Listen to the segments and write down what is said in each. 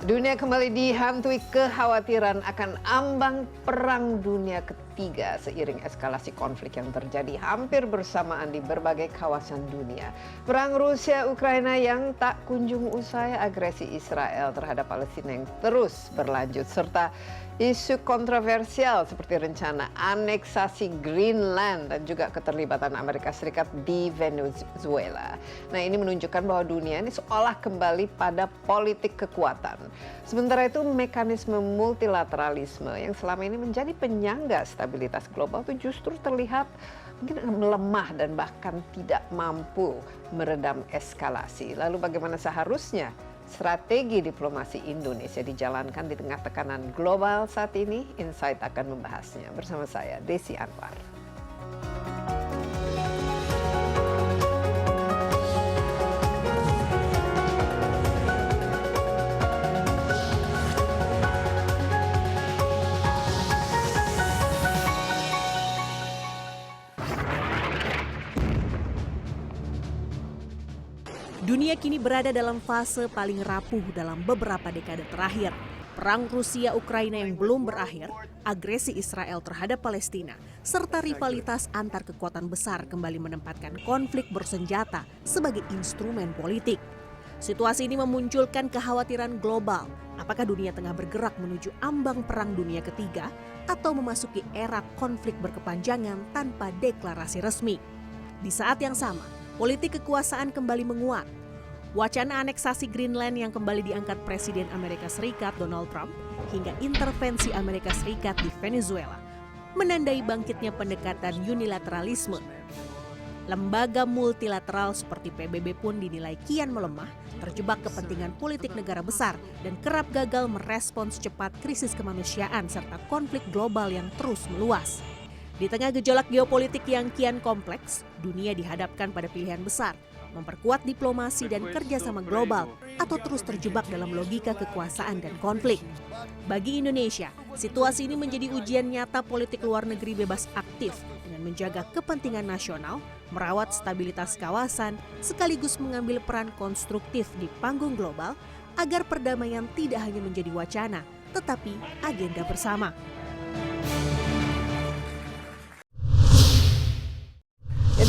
Dunia kembali dihantui kekhawatiran akan ambang perang dunia ketiga seiring eskalasi konflik yang terjadi hampir bersamaan di berbagai kawasan dunia. Perang Rusia-Ukraina yang tak kunjung usai, agresi Israel terhadap Palestina yang terus berlanjut, serta isu kontroversial seperti rencana aneksasi Greenland dan juga keterlibatan Amerika Serikat di Venezuela. Nah, ini menunjukkan bahwa dunia ini seolah kembali pada politik kekuatan. Sementara itu, mekanisme multilateralisme yang selama ini menjadi penyangga stabilitas global itu justru terlihat mungkin melemah dan bahkan tidak mampu meredam eskalasi. Lalu bagaimana seharusnya strategi diplomasi Indonesia dijalankan di tengah tekanan global saat ini? Insight akan membahasnya bersama saya, Desi Anwar. Dunia kini berada dalam fase paling rapuh dalam beberapa dekade terakhir. Perang Rusia-Ukraina yang belum berakhir, agresi Israel terhadap Palestina, serta rivalitas antar kekuatan besar kembali menempatkan konflik bersenjata sebagai instrumen politik. Situasi ini memunculkan kekhawatiran global. Apakah dunia tengah bergerak menuju ambang perang dunia ketiga atau memasuki era konflik berkepanjangan tanpa deklarasi resmi? Di saat yang sama, politik kekuasaan kembali menguat. Wacana aneksasi Greenland yang kembali diangkat Presiden Amerika Serikat Donald Trump hingga intervensi Amerika Serikat di Venezuela menandai bangkitnya pendekatan unilateralisme. Lembaga multilateral seperti PBB pun dinilai kian melemah, terjebak kepentingan politik negara besar dan kerap gagal merespons cepat krisis kemanusiaan serta konflik global yang terus meluas. Di tengah gejolak geopolitik yang kian kompleks, dunia dihadapkan pada pilihan besar, memperkuat diplomasi dan kerjasama global atau terus terjebak dalam logika kekuasaan dan konflik. Bagi Indonesia, situasi ini menjadi ujian nyata politik luar negeri bebas aktif dengan menjaga kepentingan nasional, merawat stabilitas kawasan, sekaligus mengambil peran konstruktif di panggung global agar perdamaian tidak hanya menjadi wacana, tetapi agenda bersama.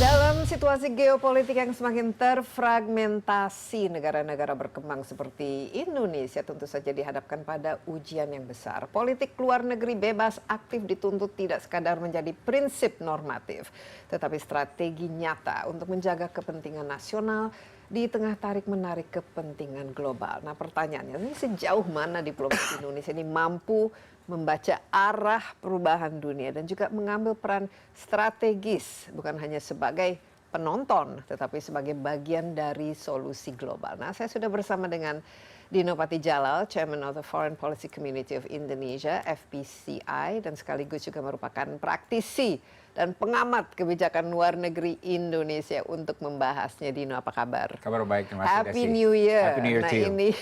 Dalam situasi geopolitik yang semakin terfragmentasi, negara-negara berkembang seperti Indonesia tentu saja dihadapkan pada ujian yang besar. Politik luar negeri bebas aktif dituntut tidak sekadar menjadi prinsip normatif, tetapi strategi nyata untuk menjaga kepentingan nasional di tengah tarik-menarik kepentingan global. Nah, pertanyaannya, ini sejauh mana diplomasi Indonesia ini mampu membaca arah perubahan dunia dan juga mengambil peran strategis, bukan hanya sebagai penonton, tetapi sebagai bagian dari solusi global. Nah, saya sudah bersama dengan Dino Patijalal, Chairman of the Foreign Policy Community of Indonesia, FPCI, dan sekaligus juga merupakan praktisi dan pengamat kebijakan luar negeri Indonesia untuk membahasnya. Dino, apa kabar? Kabar baik, terima kasih. Happy New Year. Happy New Year Nah, to you. ini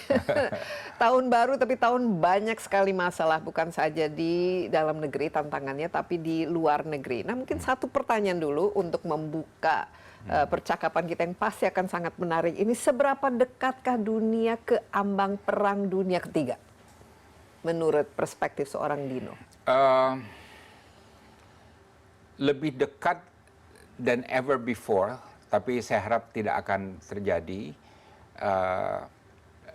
tahun baru, tapi tahun banyak sekali masalah, bukan saja di dalam negeri tantangannya, tapi di luar negeri. Nah, mungkin satu pertanyaan dulu untuk membuka percakapan kita yang pasti akan sangat menarik. Ini seberapa dekatkah dunia ke ambang perang dunia ketiga? Menurut perspektif seorang Dino. Lebih dekat than ever before, tapi saya harap tidak akan terjadi.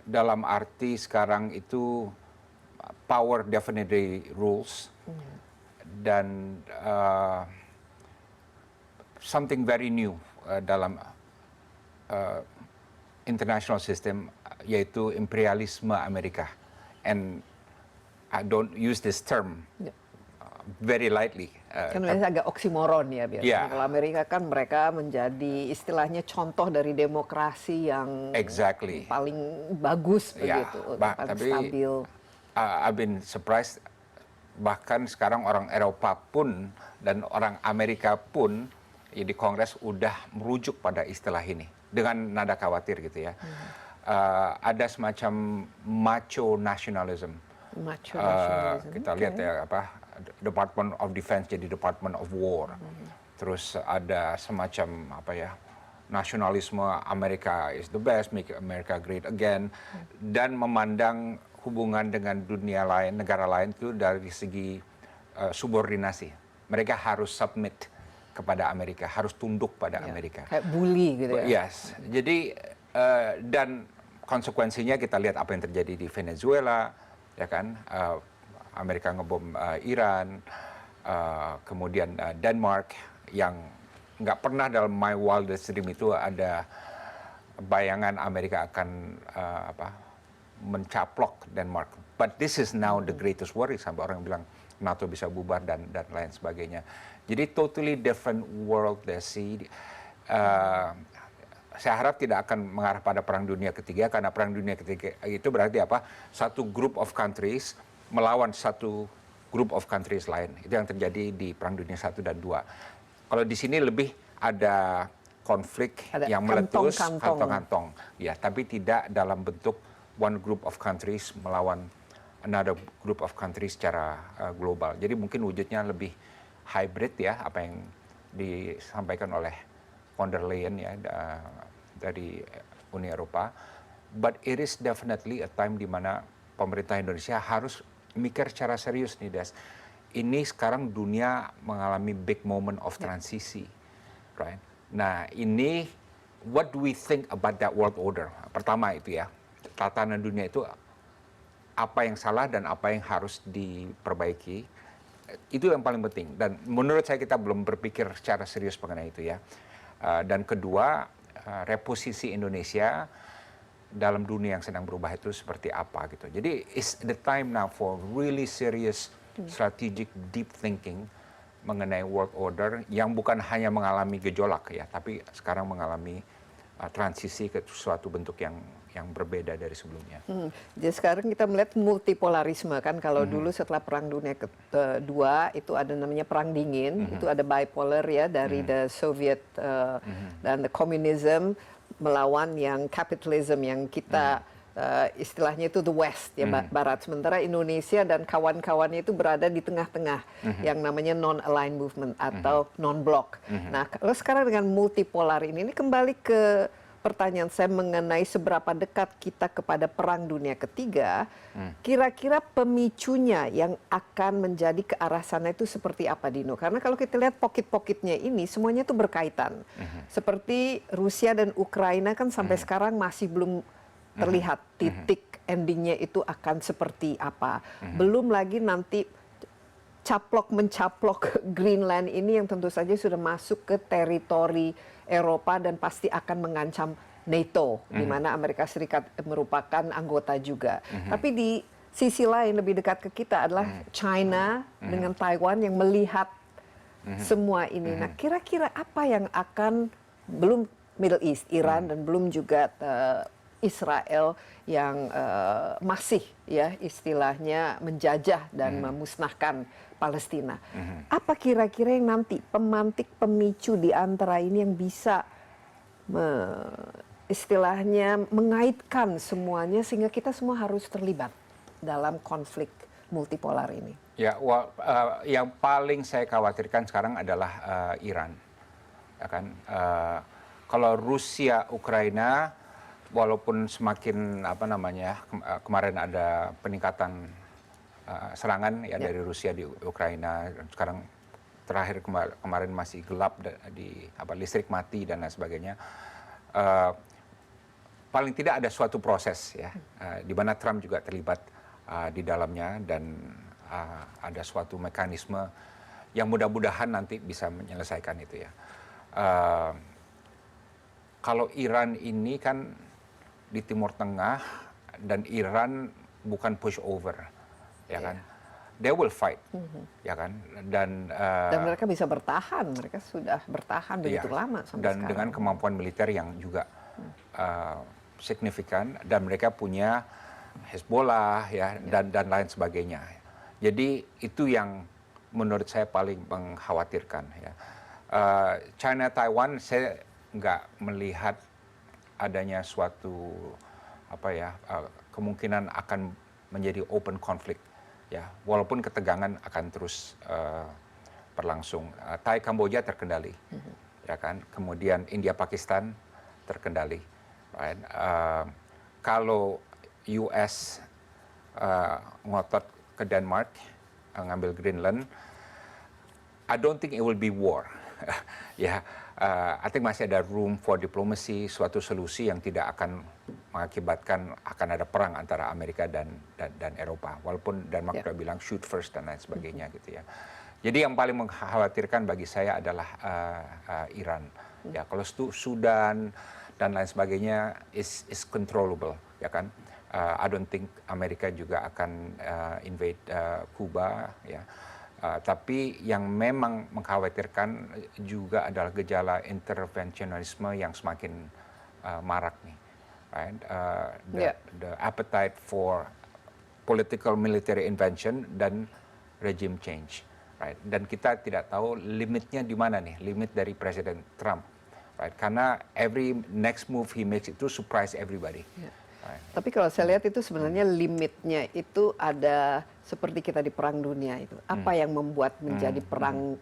Dalam arti sekarang itu power definitely rules, dan something very new dalam international system, yaitu imperialisme Amerika. And I don't use this term very lightly. Kan biasanya agak oksimoron ya biasanya. Yeah. Kalau Amerika kan mereka menjadi istilahnya contoh dari demokrasi yang paling bagus begitu, paling tapi, stabil. I've been surprised, bahkan sekarang orang Eropa pun dan orang Amerika pun ya, di Kongres udah merujuk pada istilah ini dengan nada khawatir gitu ya. Ada semacam macho nationalism. Kita lihat ya Department of Defense jadi Department of War. Terus ada semacam nasionalisme Amerika is the best, make America great again, dan memandang hubungan dengan dunia lain, negara lain itu dari segi subordinasi. Mereka harus submit kepada Amerika, harus tunduk pada Amerika. Kayak bully gitu ya. Yes. Jadi dan konsekuensinya kita lihat apa yang terjadi di Venezuela, ya kan? Amerika ngebom Iran, kemudian Denmark yang nggak pernah dalam my wildest dream itu ada bayangan Amerika akan mencaplok Denmark. But this is now the greatest worry, sampai orang bilang NATO bisa bubar dan lain sebagainya. Jadi totally different world Desi. Saya harap tidak akan mengarah pada perang dunia ketiga, karena perang dunia ketiga itu berarti apa? Satu group of countries melawan satu group of countries lain. Itu yang terjadi di perang dunia 1 dan 2. Kalau di sini lebih ada konflik ada yang meletus, kantong-kantong. kantong-kantong. Ya, tapi tidak dalam bentuk one group of countries melawan another group of countries secara global. Jadi mungkin wujudnya lebih hybrid ya, apa yang disampaikan oleh von der Leyen ya dari Uni Eropa. But it is definitely a time di mana pemerintah Indonesia harus mikir secara serius nih, Des. Ini sekarang dunia mengalami big moment of transisi, right? Nah, ini what do we think about that world order? Pertama itu ya, tatanan dunia itu apa yang salah dan apa yang harus diperbaiki. Itu yang paling penting. Dan menurut saya kita belum berpikir secara serius mengenai itu ya. Dan kedua, reposisi Indonesia dalam dunia yang sedang berubah itu seperti apa gitu. Jadi it's the time now for really serious strategic deep thinking mengenai world order yang bukan hanya mengalami gejolak ya, tapi sekarang mengalami transisi ke suatu bentuk yang berbeda dari sebelumnya. Jadi sekarang kita melihat multipolarisme kan, kalau dulu setelah Perang Dunia Kedua itu ada namanya Perang Dingin, itu ada bipolar ya dari the Soviet dan the communism melawan yang capitalism yang kita istilahnya itu the West ya, Barat. Sementara Indonesia dan kawan-kawannya itu berada di tengah-tengah yang namanya non-aligned movement atau non-block. Nah, kalau sekarang dengan multipolar ini kembali ke pertanyaan saya mengenai seberapa dekat kita kepada Perang Dunia Ketiga, kira-kira pemicunya yang akan menjadi ke arah sana itu seperti apa, Dino? Karena kalau kita lihat pocket-pocketnya ini, semuanya itu berkaitan. Seperti Rusia dan Ukraina kan sampai sekarang masih belum terlihat titik endingnya itu akan seperti apa. Belum lagi nanti mencaplok Greenland ini yang tentu saja sudah masuk ke teritori Eropa dan pasti akan mengancam NATO, di mana Amerika Serikat merupakan anggota juga. Tapi di sisi lain lebih dekat ke kita adalah China dengan Taiwan yang melihat semua ini. Nah, kira-kira apa yang akan, belum Middle East, Iran dan belum juga Israel yang masih ya istilahnya menjajah dan memusnahkan Palestina. Apa kira-kira yang nanti pemantik pemicu di antara ini yang bisa istilahnya mengaitkan semuanya sehingga kita semua harus terlibat dalam konflik multipolar ini? Ya, yang paling saya khawatirkan sekarang adalah Iran. Ya kan? Kalau Rusia, Ukraina, walaupun semakin kemarin ada peningkatan serangan ya dari Rusia di Ukraina, sekarang terakhir kemarin masih gelap di listrik mati dan lain sebagainya. Paling tidak ada suatu proses ya di mana Trump juga terlibat di dalamnya dan ada suatu mekanisme yang mudah-mudahan nanti bisa menyelesaikan itu ya. Kalau Iran ini kan di Timur Tengah dan Iran bukan pushover, ya kan? They will fight, ya kan? Dan mereka bisa bertahan, mereka sudah bertahan begitu lama sampai dan sekarang. dengan kemampuan militer yang juga signifikan, dan mereka punya Hezbollah ya dan lain sebagainya. Jadi itu yang menurut saya paling mengkhawatirkan ya. China Taiwan saya nggak melihat adanya suatu kemungkinan akan menjadi open conflict ya, walaupun ketegangan akan terus berlangsung. Thai Kamboja terkendali, ya kan. Kemudian India Pakistan terkendali, right? Kalau US ngotot ke Denmark, ngambil Greenland. I don't think it will be war. Ya, I think masih ada room for diplomacy, suatu solusi yang tidak akan mengakibatkan akan ada perang antara Amerika dan Eropa. Walaupun Denmark sudah bilang shoot first dan lain sebagainya gitu ya. Jadi yang paling mengkhawatirkan bagi saya adalah Iran. Ya, kalau Sudan dan lain sebagainya is controllable, ya kan. I don't think Amerika juga akan invade Kuba, ya. Tapi yang memang mengkhawatirkan juga adalah gejala interventionisme yang semakin marak nih, right? The appetite for political military intervention dan regime change, right? Dan kita tidak tahu limitnya di mana nih, limit dari Presiden Trump, right? Karena every next move he makes itu surprise everybody. Right. Tapi kalau saya lihat itu sebenarnya limitnya itu ada seperti kita di perang dunia itu. Apa yang membuat menjadi perang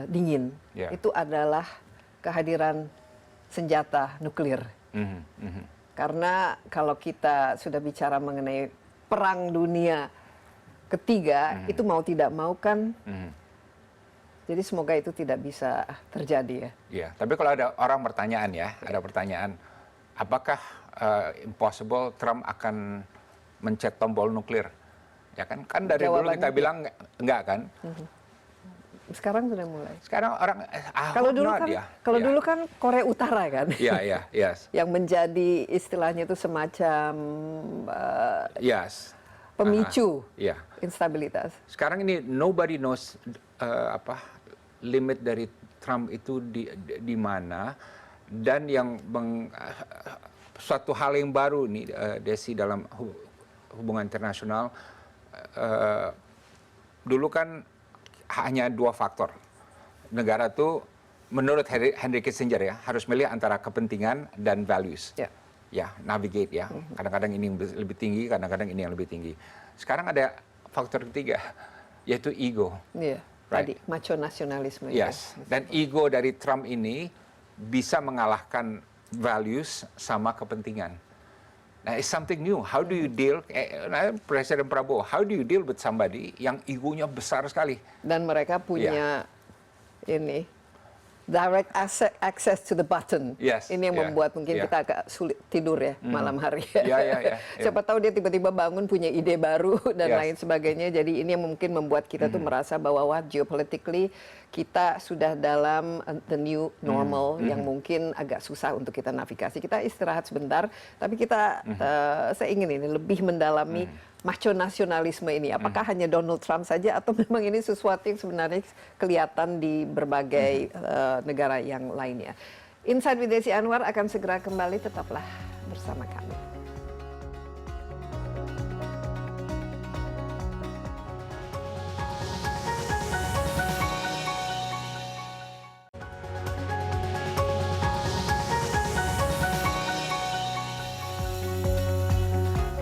dingin itu adalah kehadiran senjata nuklir. Karena kalau kita sudah bicara mengenai perang dunia ketiga, itu mau tidak mau kan. Jadi semoga itu tidak bisa terjadi ya. Iya, tapi kalau ada orang pertanyaan ya, ada pertanyaan, apakah impossible Trump akan mencet tombol nuklir? Ya kan dari dulu kita bilang enggak kan. Sekarang sudah mulai. Sekarang orang kalau dulu kan Korea Utara kan. Iya, yes. Yang menjadi istilahnya itu semacam yes. Pemicu instabilitas. Sekarang ini nobody knows limit dari Trump itu di mana, dan yang suatu hal yang baru nih Desi dalam hubungan internasional, dulu kan hanya dua faktor. Negara tuh menurut Henry Kissinger ya harus milih antara kepentingan dan values. Ya, navigate ya. Kadang-kadang ini yang lebih tinggi, kadang-kadang ini yang lebih tinggi. Sekarang ada faktor ketiga, yaitu ego. Iya, right? Tadi macho nasionalisme. Yes, dan ego dari Trump ini bisa mengalahkan values sama kepentingan. Nah, it's something new. How do you deal, Presiden Prabowo, how do you deal with somebody yang egonya besar sekali? Dan mereka punya ini, direct access to the button. Ini yang membuat mungkin kita agak sulit tidur ya malam hari. Siapa tahu dia tiba-tiba bangun punya ide baru dan lain sebagainya. Jadi ini yang mungkin membuat kita tuh merasa bahwa geopolitically kita sudah dalam the new normal yang mungkin agak susah untuk kita navigasi. Kita istirahat sebentar, tapi kita saya ingin ini lebih mendalami macho nasionalisme ini. Apakah hanya Donald Trump saja atau memang ini sesuatu yang sebenarnya kelihatan di berbagai negara yang lainnya. Insight with Desi Anwar akan segera kembali, tetaplah bersama kami.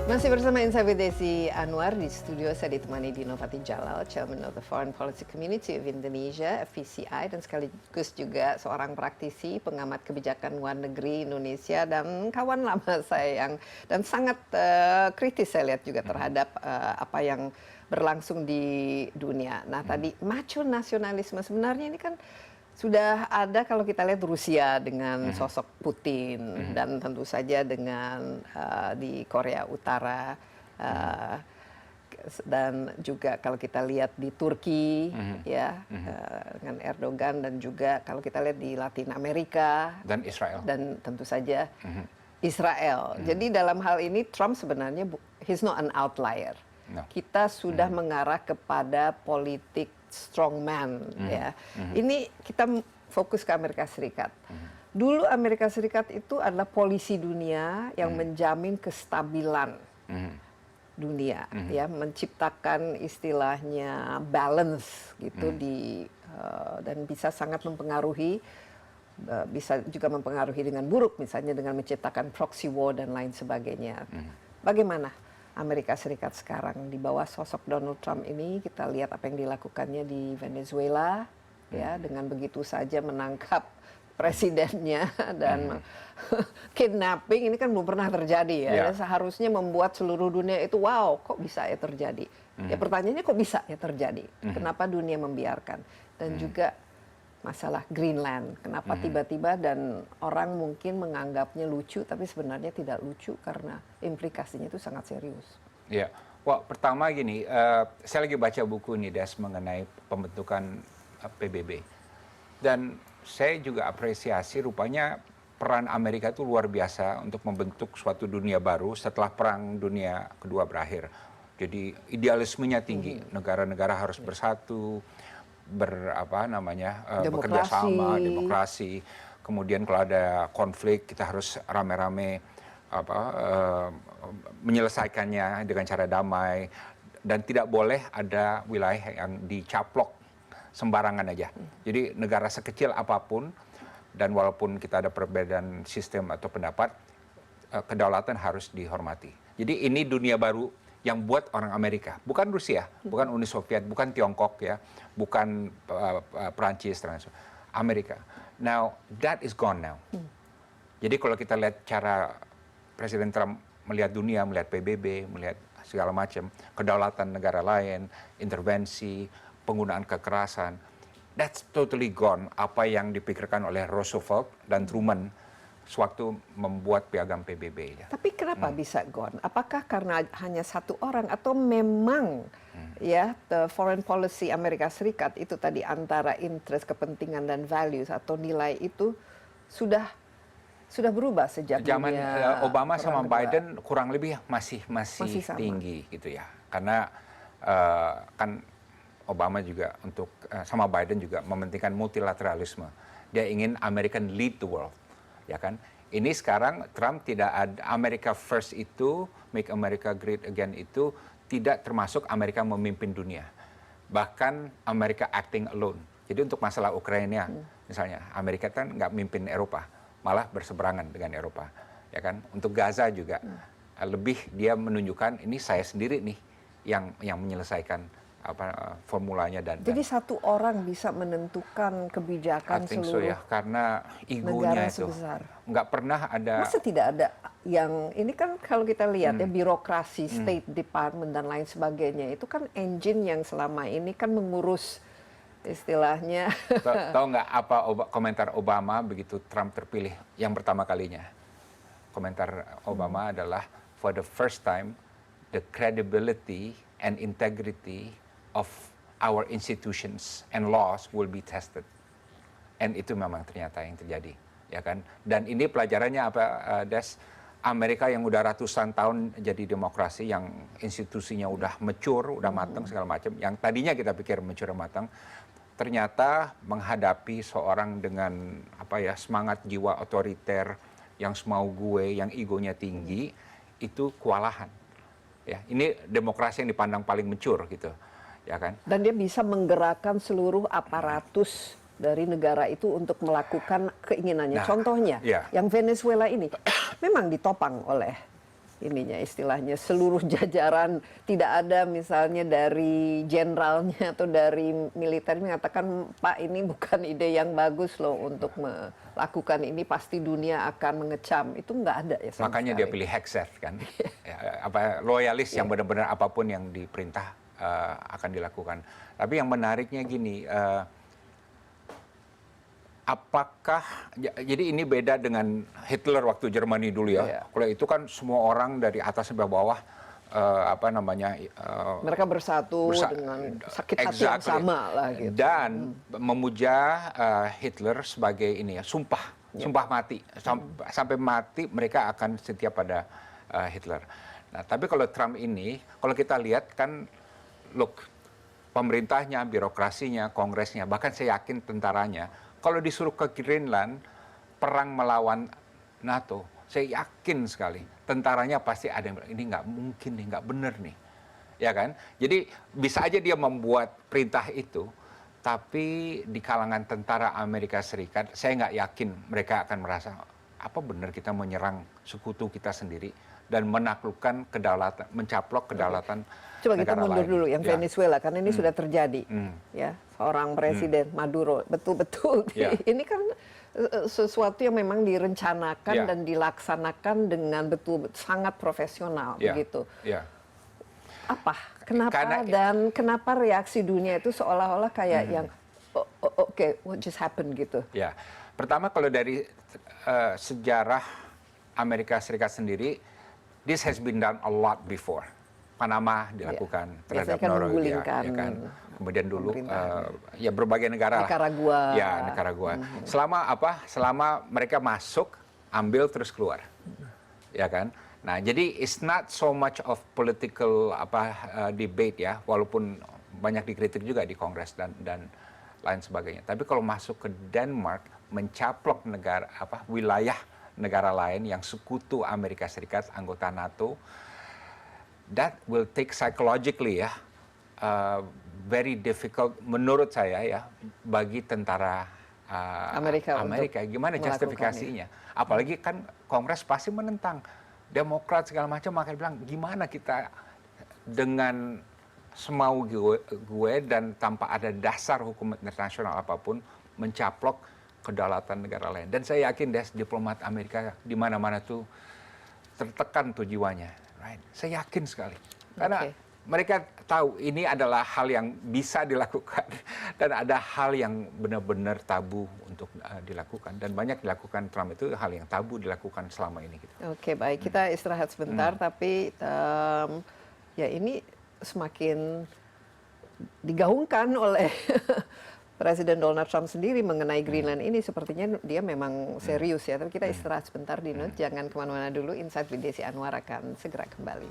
Masih bersama Insight with Desi Anwar. Di studio saya ditemani Dino Patijalal, Chairman of the Foreign Policy Community of Indonesia, FPCI, dan sekaligus juga seorang praktisi, pengamat kebijakan luar negeri Indonesia, dan kawan lama saya dan sangat kritis saya lihat juga terhadap apa yang berlangsung di dunia. Nah tadi macho nasionalisme sebenarnya ini kan sudah ada kalau kita lihat Rusia dengan sosok Putin dan tentu saja dengan di Korea Utara dan juga kalau kita lihat di Turki dengan Erdogan, dan juga kalau kita lihat di Latin Amerika dan Israel dan tentu saja Israel. Jadi dalam hal ini Trump sebenarnya he's not an outlier. Kita sudah mengarah kepada politik strongman ya. Ini kita fokus ke Amerika Serikat. Dulu Amerika Serikat itu adalah polisi dunia yang menjamin kestabilan dunia ya, menciptakan istilahnya balance gitu dan bisa sangat mempengaruhi, bisa juga mempengaruhi dengan buruk, misalnya dengan menciptakan proxy war dan lain sebagainya. Bagaimana Amerika Serikat sekarang di bawah sosok Donald Trump ini? Kita lihat apa yang dilakukannya di Venezuela ya, dengan begitu saja menangkap presidennya dan kidnapping ini kan belum pernah terjadi ya. Dan seharusnya membuat seluruh dunia itu wow, kok bisa ya terjadi? Ya pertanyaannya kok bisa ya terjadi? Kenapa dunia membiarkan? Dan juga masalah Greenland, kenapa tiba-tiba dan orang mungkin menganggapnya lucu tapi sebenarnya tidak lucu karena implikasinya itu sangat serius. Ya, wah pertama gini, saya lagi baca buku ini Des mengenai pembentukan PBB dan saya juga apresiasi rupanya peran Amerika itu luar biasa untuk membentuk suatu dunia baru setelah Perang Dunia Kedua berakhir. Jadi idealismenya tinggi, negara-negara harus bersatu, bekerja sama, demokrasi. Kemudian kalau ada konflik kita harus rame-rame menyelesaikannya dengan cara damai dan tidak boleh ada wilayah yang dicaplok sembarangan aja. Jadi negara sekecil apapun dan walaupun kita ada perbedaan sistem atau pendapat, kedaulatan harus dihormati. Jadi ini dunia baru yang buat orang Amerika, bukan Rusia, bukan Uni Soviet, bukan Tiongkok ya, bukan Perancis, Amerika. Now that is gone now. Jadi kalau kita lihat cara Presiden Trump melihat dunia, melihat PBB, melihat segala macam, kedaulatan negara lain, intervensi, penggunaan kekerasan, that's totally gone. Apa yang dipikirkan oleh Roosevelt dan Truman sewaktu membuat piagam PBB. Ya. Tapi kenapa bisa gone? Apakah karena hanya satu orang atau memang ya the foreign policy Amerika Serikat itu tadi antara interest, kepentingan dan values atau nilai itu sudah berubah sejak zaman Obama sama Biden kedua. kurang lebih masih tinggi gitu ya. Karena kan Obama juga untuk sama Biden juga mementingkan multilateralisme. Dia ingin American lead the world. Ya kan? Ini sekarang Trump tidak ada America first itu, make America great again itu tidak termasuk Amerika memimpin dunia. Bahkan Amerika acting alone. Jadi untuk masalah Ukraina misalnya, Amerika kan nggak mimpin Eropa, malah berseberangan dengan Eropa. Ya kan? Untuk Gaza juga lebih dia menunjukkan ini saya sendiri nih yang menyelesaikan formulanya dan jadi satu orang bisa menentukan kebijakan seluruh ya, karena egonya itu sebesar. Nggak pernah ada. Masa tidak ada yang ini kan kalau kita lihat ya birokrasi, State Department dan lain sebagainya itu kan engine yang selama ini kan mengurus istilahnya. Tahu nggak apa komentar Obama begitu Trump terpilih yang pertama kalinya? Komentar Obama adalah for the first time the credibility and integrity of our institutions and laws will be tested. And itu memang ternyata yang terjadi, ya kan? Dan ini pelajarannya apa, Des? Amerika yang udah ratusan tahun jadi demokrasi, yang institusinya udah mature, udah matang segala macam, yang tadinya kita pikir mature matang, ternyata menghadapi seorang dengan semangat jiwa otoriter, yang semau gue, yang egonya tinggi, itu kewalahan. Ya, ini demokrasi yang dipandang paling mature gitu. Ya kan? Dan dia bisa menggerakkan seluruh aparatus dari negara itu untuk melakukan keinginannya. Contohnya, yang Venezuela ini memang ditopang oleh ininya istilahnya seluruh jajaran, tidak ada misalnya dari jenderalnya atau dari militer mengatakan Pak ini bukan ide yang bagus loh untuk melakukan ini, pasti dunia akan mengecam. Itu nggak ada ya. Makanya dia pilih Hegseth kan, loyalis yang benar-benar apapun yang diperintah akan dilakukan. Tapi yang menariknya gini, apakah jadi ini beda dengan Hitler waktu Jerman dulu ya. Kalau itu kan semua orang dari atas sampai bawah mereka bersatu dengan sakit hati yang sama lah gitu. Dan memuja Hitler sebagai ini ya, sumpah mati. Sampai mati mereka akan setia pada Hitler. Nah, tapi kalau Trump ini, kalau kita lihat kan look, pemerintahnya, birokrasinya, kongresnya, bahkan saya yakin tentaranya, kalau disuruh ke Greenland perang melawan NATO, saya yakin sekali tentaranya pasti ada yang bilang ini nggak mungkin nih, nggak bener nih, ya kan? Jadi bisa aja dia membuat perintah itu, tapi di kalangan tentara Amerika Serikat, saya nggak yakin mereka akan merasa apa benar kita menyerang sekutu kita sendiri dan menaklukkan kedaulatan, mencaplok kedaulatan. Coba kita mundur dulu yang Venezuela, karena ini sudah terjadi, ya seorang presiden Maduro, betul-betul ini kan sesuatu yang memang direncanakan Ya. dan dilaksanakan dengan betul sangat profesional Ya. begitu. Ya. Apa? Kenapa Karena- dan kenapa reaksi dunia itu seolah-olah kayak yang oke, what just happened gitu. Ya, pertama kalau dari sejarah Amerika Serikat sendiri, this has been done a lot before. Panama dilakukan terhadap Biasanya kan Norwegia, menggulingkan ya kan. Kemudian dulu pemerintahan. ya berbagai negara lah. Nicaragua. Ya, Nicaragua. Selama mereka masuk, ambil terus keluar. Ya kan? Nah, jadi it's not so much of political debate ya, walaupun banyak dikritik juga di Kongres dan lain sebagainya. Tapi kalau masuk ke Denmark, mencaplok wilayah negara lain yang sekutu Amerika Serikat, anggota NATO, that will take psychologically ya very difficult menurut saya ya bagi tentara Amerika gimana melakukannya. justifikasinya, apalagi kan Kongres pasti menentang, Demokrat segala macam, makanya bilang gimana kita dengan semau gue dan tanpa ada dasar hukum internasional apapun mencaplok kedaulatan negara lain. Dan saya yakin diplomat Amerika di mana-mana tuh tertekan tuh jiwanya, right? Saya yakin sekali karena mereka tahu ini adalah hal yang bisa dilakukan dan ada hal yang benar-benar tabu untuk dilakukan, dan banyak dilakukan Trump itu hal yang tabu dilakukan selama ini gitu. Oke, baik, kita istirahat sebentar, tapi ya ini semakin digaungkan oleh Presiden Donald Trump sendiri mengenai Greenland ini, sepertinya dia memang serius ya. Tapi kita istirahat sebentar, Dino. Jangan kemana-mana dulu. Insight with Desi Anwar akan segera kembali.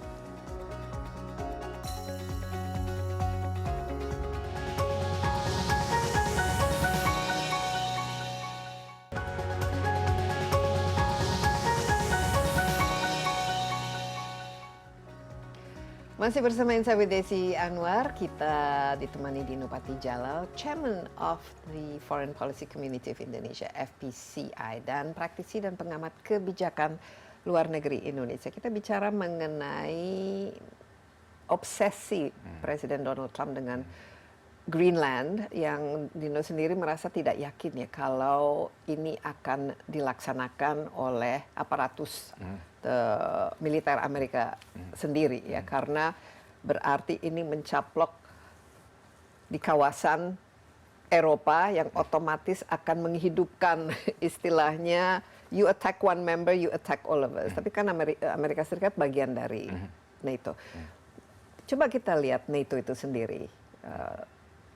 Masih bersama Insight with Desi Anwar, kita ditemani Dino Patijalal, Chairman of the Foreign Policy Community of Indonesia, FPCI, dan praktisi dan pengamat kebijakan luar negeri Indonesia. Kita bicara mengenai obsesi Presiden Donald Trump dengan Greenland, yang Dino sendiri merasa tidak yakin ya kalau ini akan dilaksanakan oleh aparatus militer Amerika sendiri ya, karena berarti ini mencaplok di kawasan Eropa yang otomatis akan menghidupkan istilahnya you attack one member, you attack all of us. Tapi kan Amerika Serikat bagian dari NATO. Coba kita lihat NATO itu sendiri,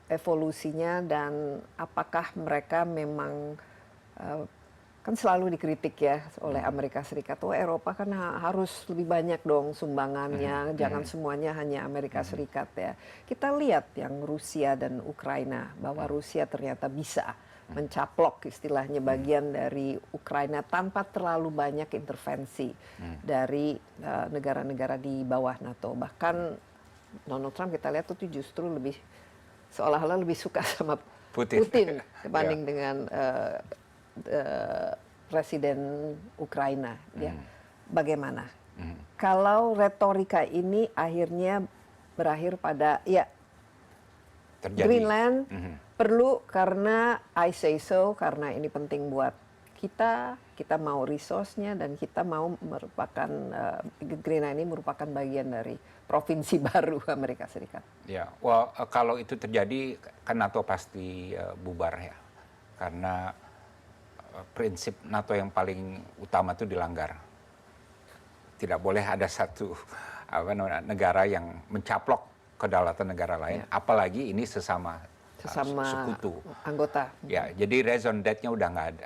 evolusinya, dan apakah mereka memang kan selalu dikritik ya oleh Amerika Serikat, oh Eropa kan harus lebih banyak dong sumbangannya, jangan semuanya hanya Amerika Serikat ya. Kita lihat yang Rusia dan Ukraina, bahwa Rusia ternyata bisa mencaplok istilahnya bagian dari Ukraina tanpa terlalu banyak intervensi dari negara-negara di bawah NATO. Bahkan Donald Trump kita lihat itu justru lebih seolah-olah lebih suka sama Putin dibanding dengan Presiden Ukraina, ya. Bagaimana? Kalau retorika ini akhirnya berakhir pada ya Terjadi. Greenland perlu karena I say so, karena ini penting buat kita mau resource-nya dan kita mau merupakan Greenland ini merupakan bagian dari provinsi baru Amerika Serikat. Ya, well, kalau itu terjadi kan NATO pasti bubar ya, karena prinsip NATO yang paling utama itu dilanggar. Tidak boleh ada satu negara yang mencaplok kedaulatan negara lain, apalagi ini sesama sekutu anggota. Ya, jadi raison d'être-nya udah nggak ada,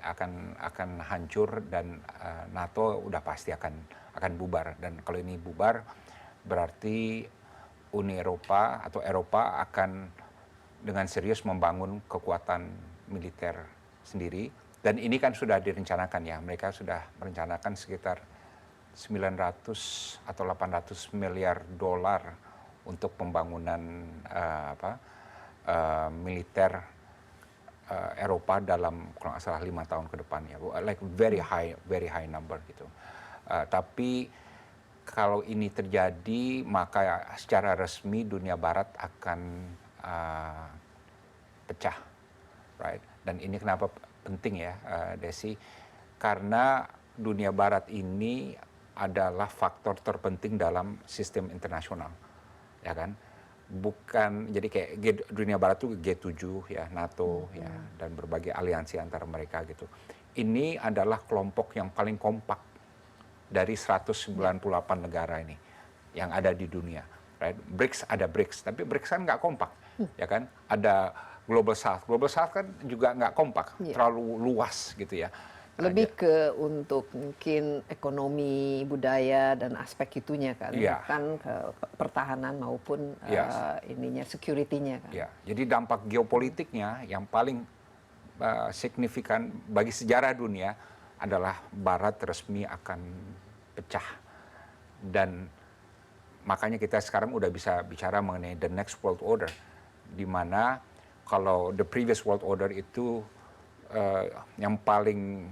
akan hancur, dan NATO udah pasti akan bubar. Dan kalau ini bubar, berarti Uni Eropa atau Eropa akan dengan serius membangun kekuatan militer sendiri. Dan ini kan sudah direncanakan ya, mereka sudah merencanakan sekitar 900 atau 800 miliar dolar untuk pembangunan militer Eropa dalam kalau nggak salah 5 tahun ke depannya, like very high number gitu. Tapi kalau ini terjadi, maka secara resmi dunia Barat akan pecah, right? Dan ini kenapa penting ya, Desi, karena dunia Barat ini adalah faktor terpenting dalam sistem internasional, ya kan? Bukan jadi kayak dunia Barat itu G7 ya, NATO ya, dan berbagai aliansi antara mereka gitu. Ini adalah kelompok yang paling kompak dari 198 negara ini yang ada di dunia. Right? BRICS ada BRICS, tapi BRICS kan nggak kompak, ya kan? Ada Global South kan juga nggak kompak, terlalu luas gitu ya. Lebih ke untuk mungkin ekonomi, budaya dan aspek itunya kan, bukan ke pertahanan maupun ininya security-nya kan. Ya, jadi dampak geopolitiknya yang paling signifikan bagi sejarah dunia adalah Barat resmi akan pecah, dan makanya kita sekarang udah bisa bicara mengenai the next world order, di mana kalau the previous world order itu yang paling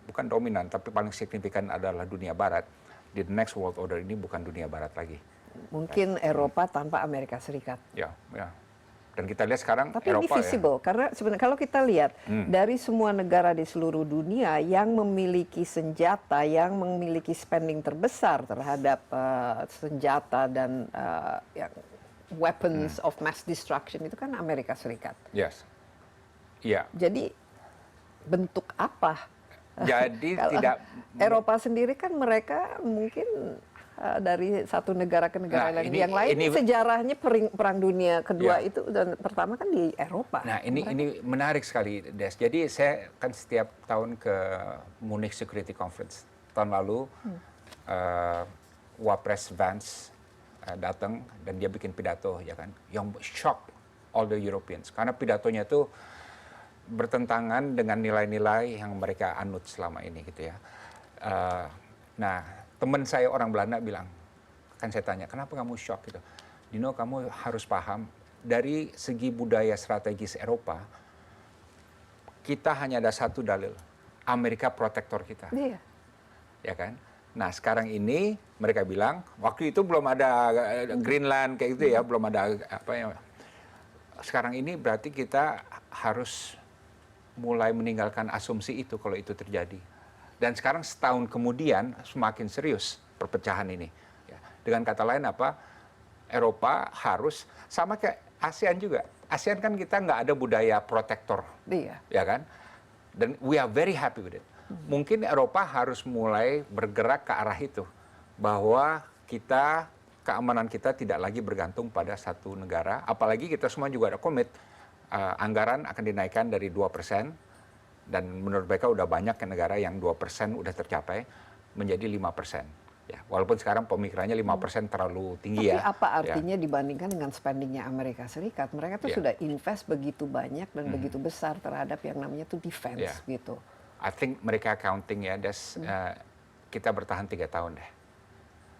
bukan dominan tapi paling signifikan adalah dunia Barat. Di the next world order ini bukan dunia Barat lagi. Mungkin Eropa tanpa Amerika Serikat. Ya. Dan kita lihat sekarang tapi Eropa ini visible karena sebenarnya kalau kita lihat dari semua negara di seluruh dunia yang memiliki senjata, yang memiliki spending terbesar terhadap senjata dan weapons of mass destruction itu kan Amerika Serikat. Yes. Iya. Jadi bentuk apa? Jadi tidak Eropa sendiri kan mereka mungkin dari satu negara ke negara lain. Yang lain sejarahnya perang dunia kedua itu dan pertama kan di Eropa. Nah, ini menarik sekali, Des. Jadi saya kan setiap tahun ke Munich Security Conference. Tahun lalu Wapres Vance datang dan dia bikin pidato, ya kan, yang shock all the Europeans karena pidatonya itu bertentangan dengan nilai-nilai yang mereka anut selama ini gitu ya. Nah, teman saya orang Belanda bilang, kan saya tanya, kenapa kamu shock gitu? Dino, kamu harus paham, dari segi budaya strategis Eropa, kita hanya ada satu dalil, Amerika protektor kita. Iya. Ya kan? Nah, sekarang ini mereka bilang, waktu itu belum ada Greenland kayak gitu ya, belum ada apa ya. Sekarang ini berarti kita harus mulai meninggalkan asumsi itu kalau itu terjadi. Dan sekarang setahun kemudian semakin serius perpecahan ini. Ya. Dengan kata lain apa? Eropa harus sama kayak ASEAN juga. ASEAN kan kita nggak ada budaya protektor, ya kan? Dan we are very happy with it. Mungkin Eropa harus mulai bergerak ke arah itu, bahwa keamanan kita tidak lagi bergantung pada satu negara. Apalagi kita semua juga ada komit. Anggaran akan dinaikkan dari 2%, dan menurut mereka udah banyak negara yang 2% udah tercapai menjadi 5%. Ya, walaupun sekarang pemikirannya 5% terlalu tinggi. Tapi ya. apa artinya dibandingkan dengan spendingnya Amerika Serikat? Mereka tuh sudah invest begitu banyak dan begitu besar terhadap yang namanya tuh defense gitu. I think mereka counting ya, Des, kita bertahan 3 tahun deh.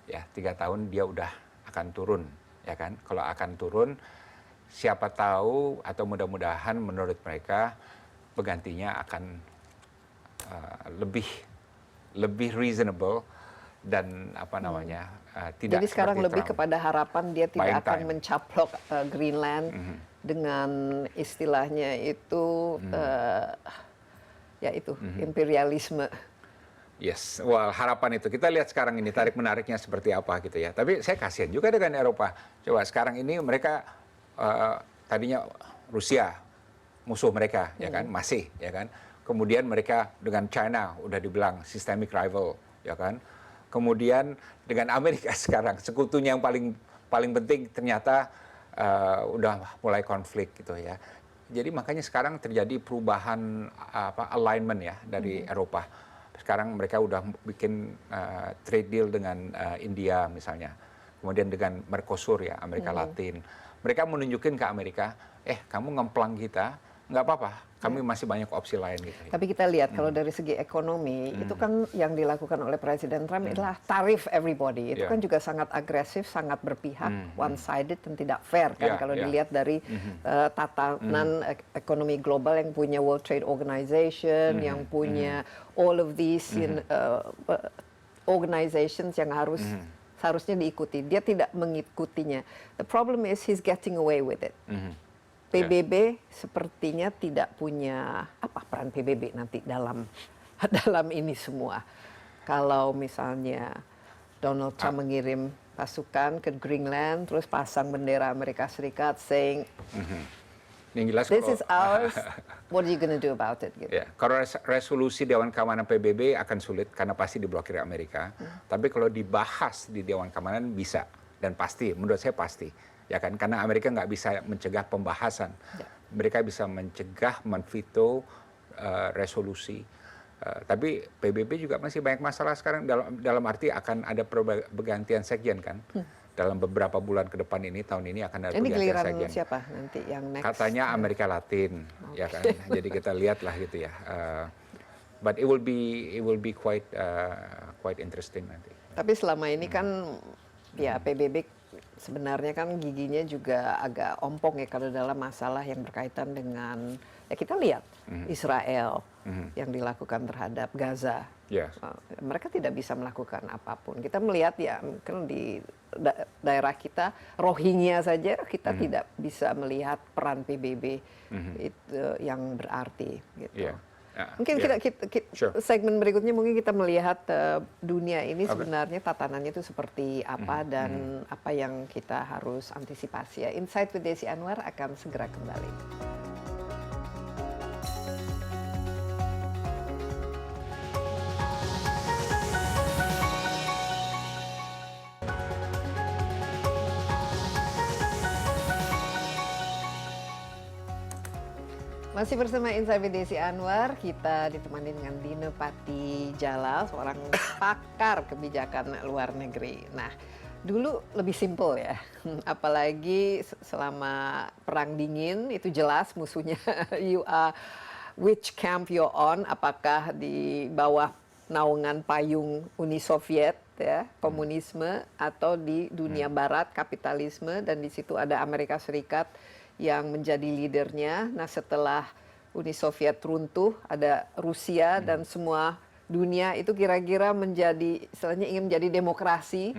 Ya, 3 tahun dia udah akan turun, ya kan? Kalau akan turun, siapa tahu atau mudah-mudahan menurut mereka penggantinya akan lebih reasonable dan apa namanya tidak. Jadi sekarang lebih Trump. Kepada harapan dia tidak akan mencaplok Greenland dengan istilahnya itu imperialisme. Yes, well, harapan itu kita lihat sekarang ini tarik menariknya seperti apa gitu ya. Tapi saya kasihan juga dengan Eropa. Coba sekarang ini mereka tadinya Rusia musuh mereka, ya kan, masih, ya kan. Kemudian mereka dengan China udah dibilang systemic rival, ya kan. Kemudian dengan Amerika sekarang sekutunya yang paling penting ternyata udah mulai konflik gitu ya. Jadi makanya sekarang terjadi perubahan alignment ya dari Eropa. Sekarang mereka udah bikin trade deal dengan India misalnya. Kemudian dengan Mercosur ya, Amerika Latin. Mereka menunjukin ke Amerika, kamu ngemplang kita, nggak apa-apa, kami masih banyak opsi lain gitu. Tapi kita lihat kalau dari segi ekonomi, itu kan yang dilakukan oleh Presiden Trump adalah tarif everybody. Itu kan juga sangat agresif, sangat berpihak, one-sided dan tidak fair kan kalau dilihat dari tatanan ekonomi global yang punya World Trade Organization, yang punya all of these organizations yang seharusnya diikuti. Dia tidak mengikutinya. The problem is he's getting away with it. PBB sepertinya tidak punya apa peran PBB nanti dalam dalam ini semua. Kalau misalnya Donald Trump mengirim pasukan ke Greenland, terus pasang bendera Amerika Serikat, saying, Yang jelas "This kalau- is ours. What are you going to do about it?" Gitu. Ya, kalau resolusi Dewan Keamanan PBB akan sulit karena pasti diblokir Amerika. Tapi kalau dibahas di Dewan Keamanan bisa dan pasti, menurut saya pasti, ya kan? Karena Amerika nggak bisa mencegah pembahasan, mereka bisa mencegah menveto resolusi. Tapi PBB juga masih banyak masalah sekarang dalam arti akan ada pergantian sekjen kan? Dalam beberapa bulan ke depan ini, tahun ini akan ada Ini pergantian giliran sekjen. siapa nanti yang next? Katanya Amerika Latin, ya kan. Jadi kita lihat lah gitu ya. But it will be quite interesting nanti. Tapi selama ini kan ya PBB sebenarnya kan giginya juga agak ompong ya kalau dalam masalah yang berkaitan dengan ya kita lihat Israel yang dilakukan terhadap Gaza. Yes. Mereka tidak bisa melakukan apapun. Kita melihat ya kan di daerah kita Rohingya saja kita tidak bisa melihat peran PBB itu yang berarti gitu. Yeah. Mungkin Yeah. kita segmen berikutnya mungkin kita melihat dunia ini sebenarnya tatanannya itu seperti apa dan apa yang kita harus antisipasi ya. Insight with Desi Anwar akan segera kembali. Masih bersama Insight with Desi Anwar, kita ditemani dengan Dino Patijala, seorang pakar kebijakan luar negeri. Nah, dulu lebih simpel ya, apalagi selama Perang Dingin, itu jelas musuhnya you are which camp you're on, apakah di bawah naungan payung Uni Soviet, ya, komunisme, atau di dunia barat, kapitalisme, dan di situ ada Amerika Serikat yang menjadi leadernya. Nah, setelah Uni Soviet runtuh, ada Rusia dan semua dunia itu kira-kira menjadi, istilahnya ingin menjadi demokrasi,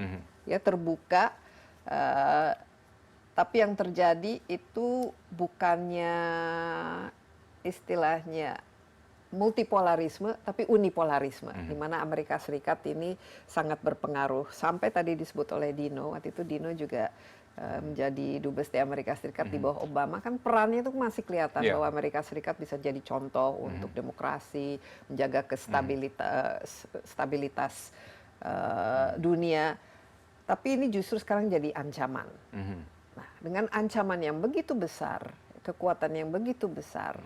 ya terbuka. Tapi yang terjadi itu bukannya istilahnya multipolarisme, tapi unipolarisme, di mana Amerika Serikat ini sangat berpengaruh. Sampai tadi disebut oleh Dino, waktu itu Dino juga menjadi dubes di Amerika Serikat di bawah Obama, kan perannya itu masih kelihatan bahwa Amerika Serikat bisa jadi contoh untuk demokrasi, menjaga stabilitas dunia. Tapi ini justru sekarang jadi ancaman. Nah, dengan ancaman yang begitu besar, kekuatan yang begitu besar,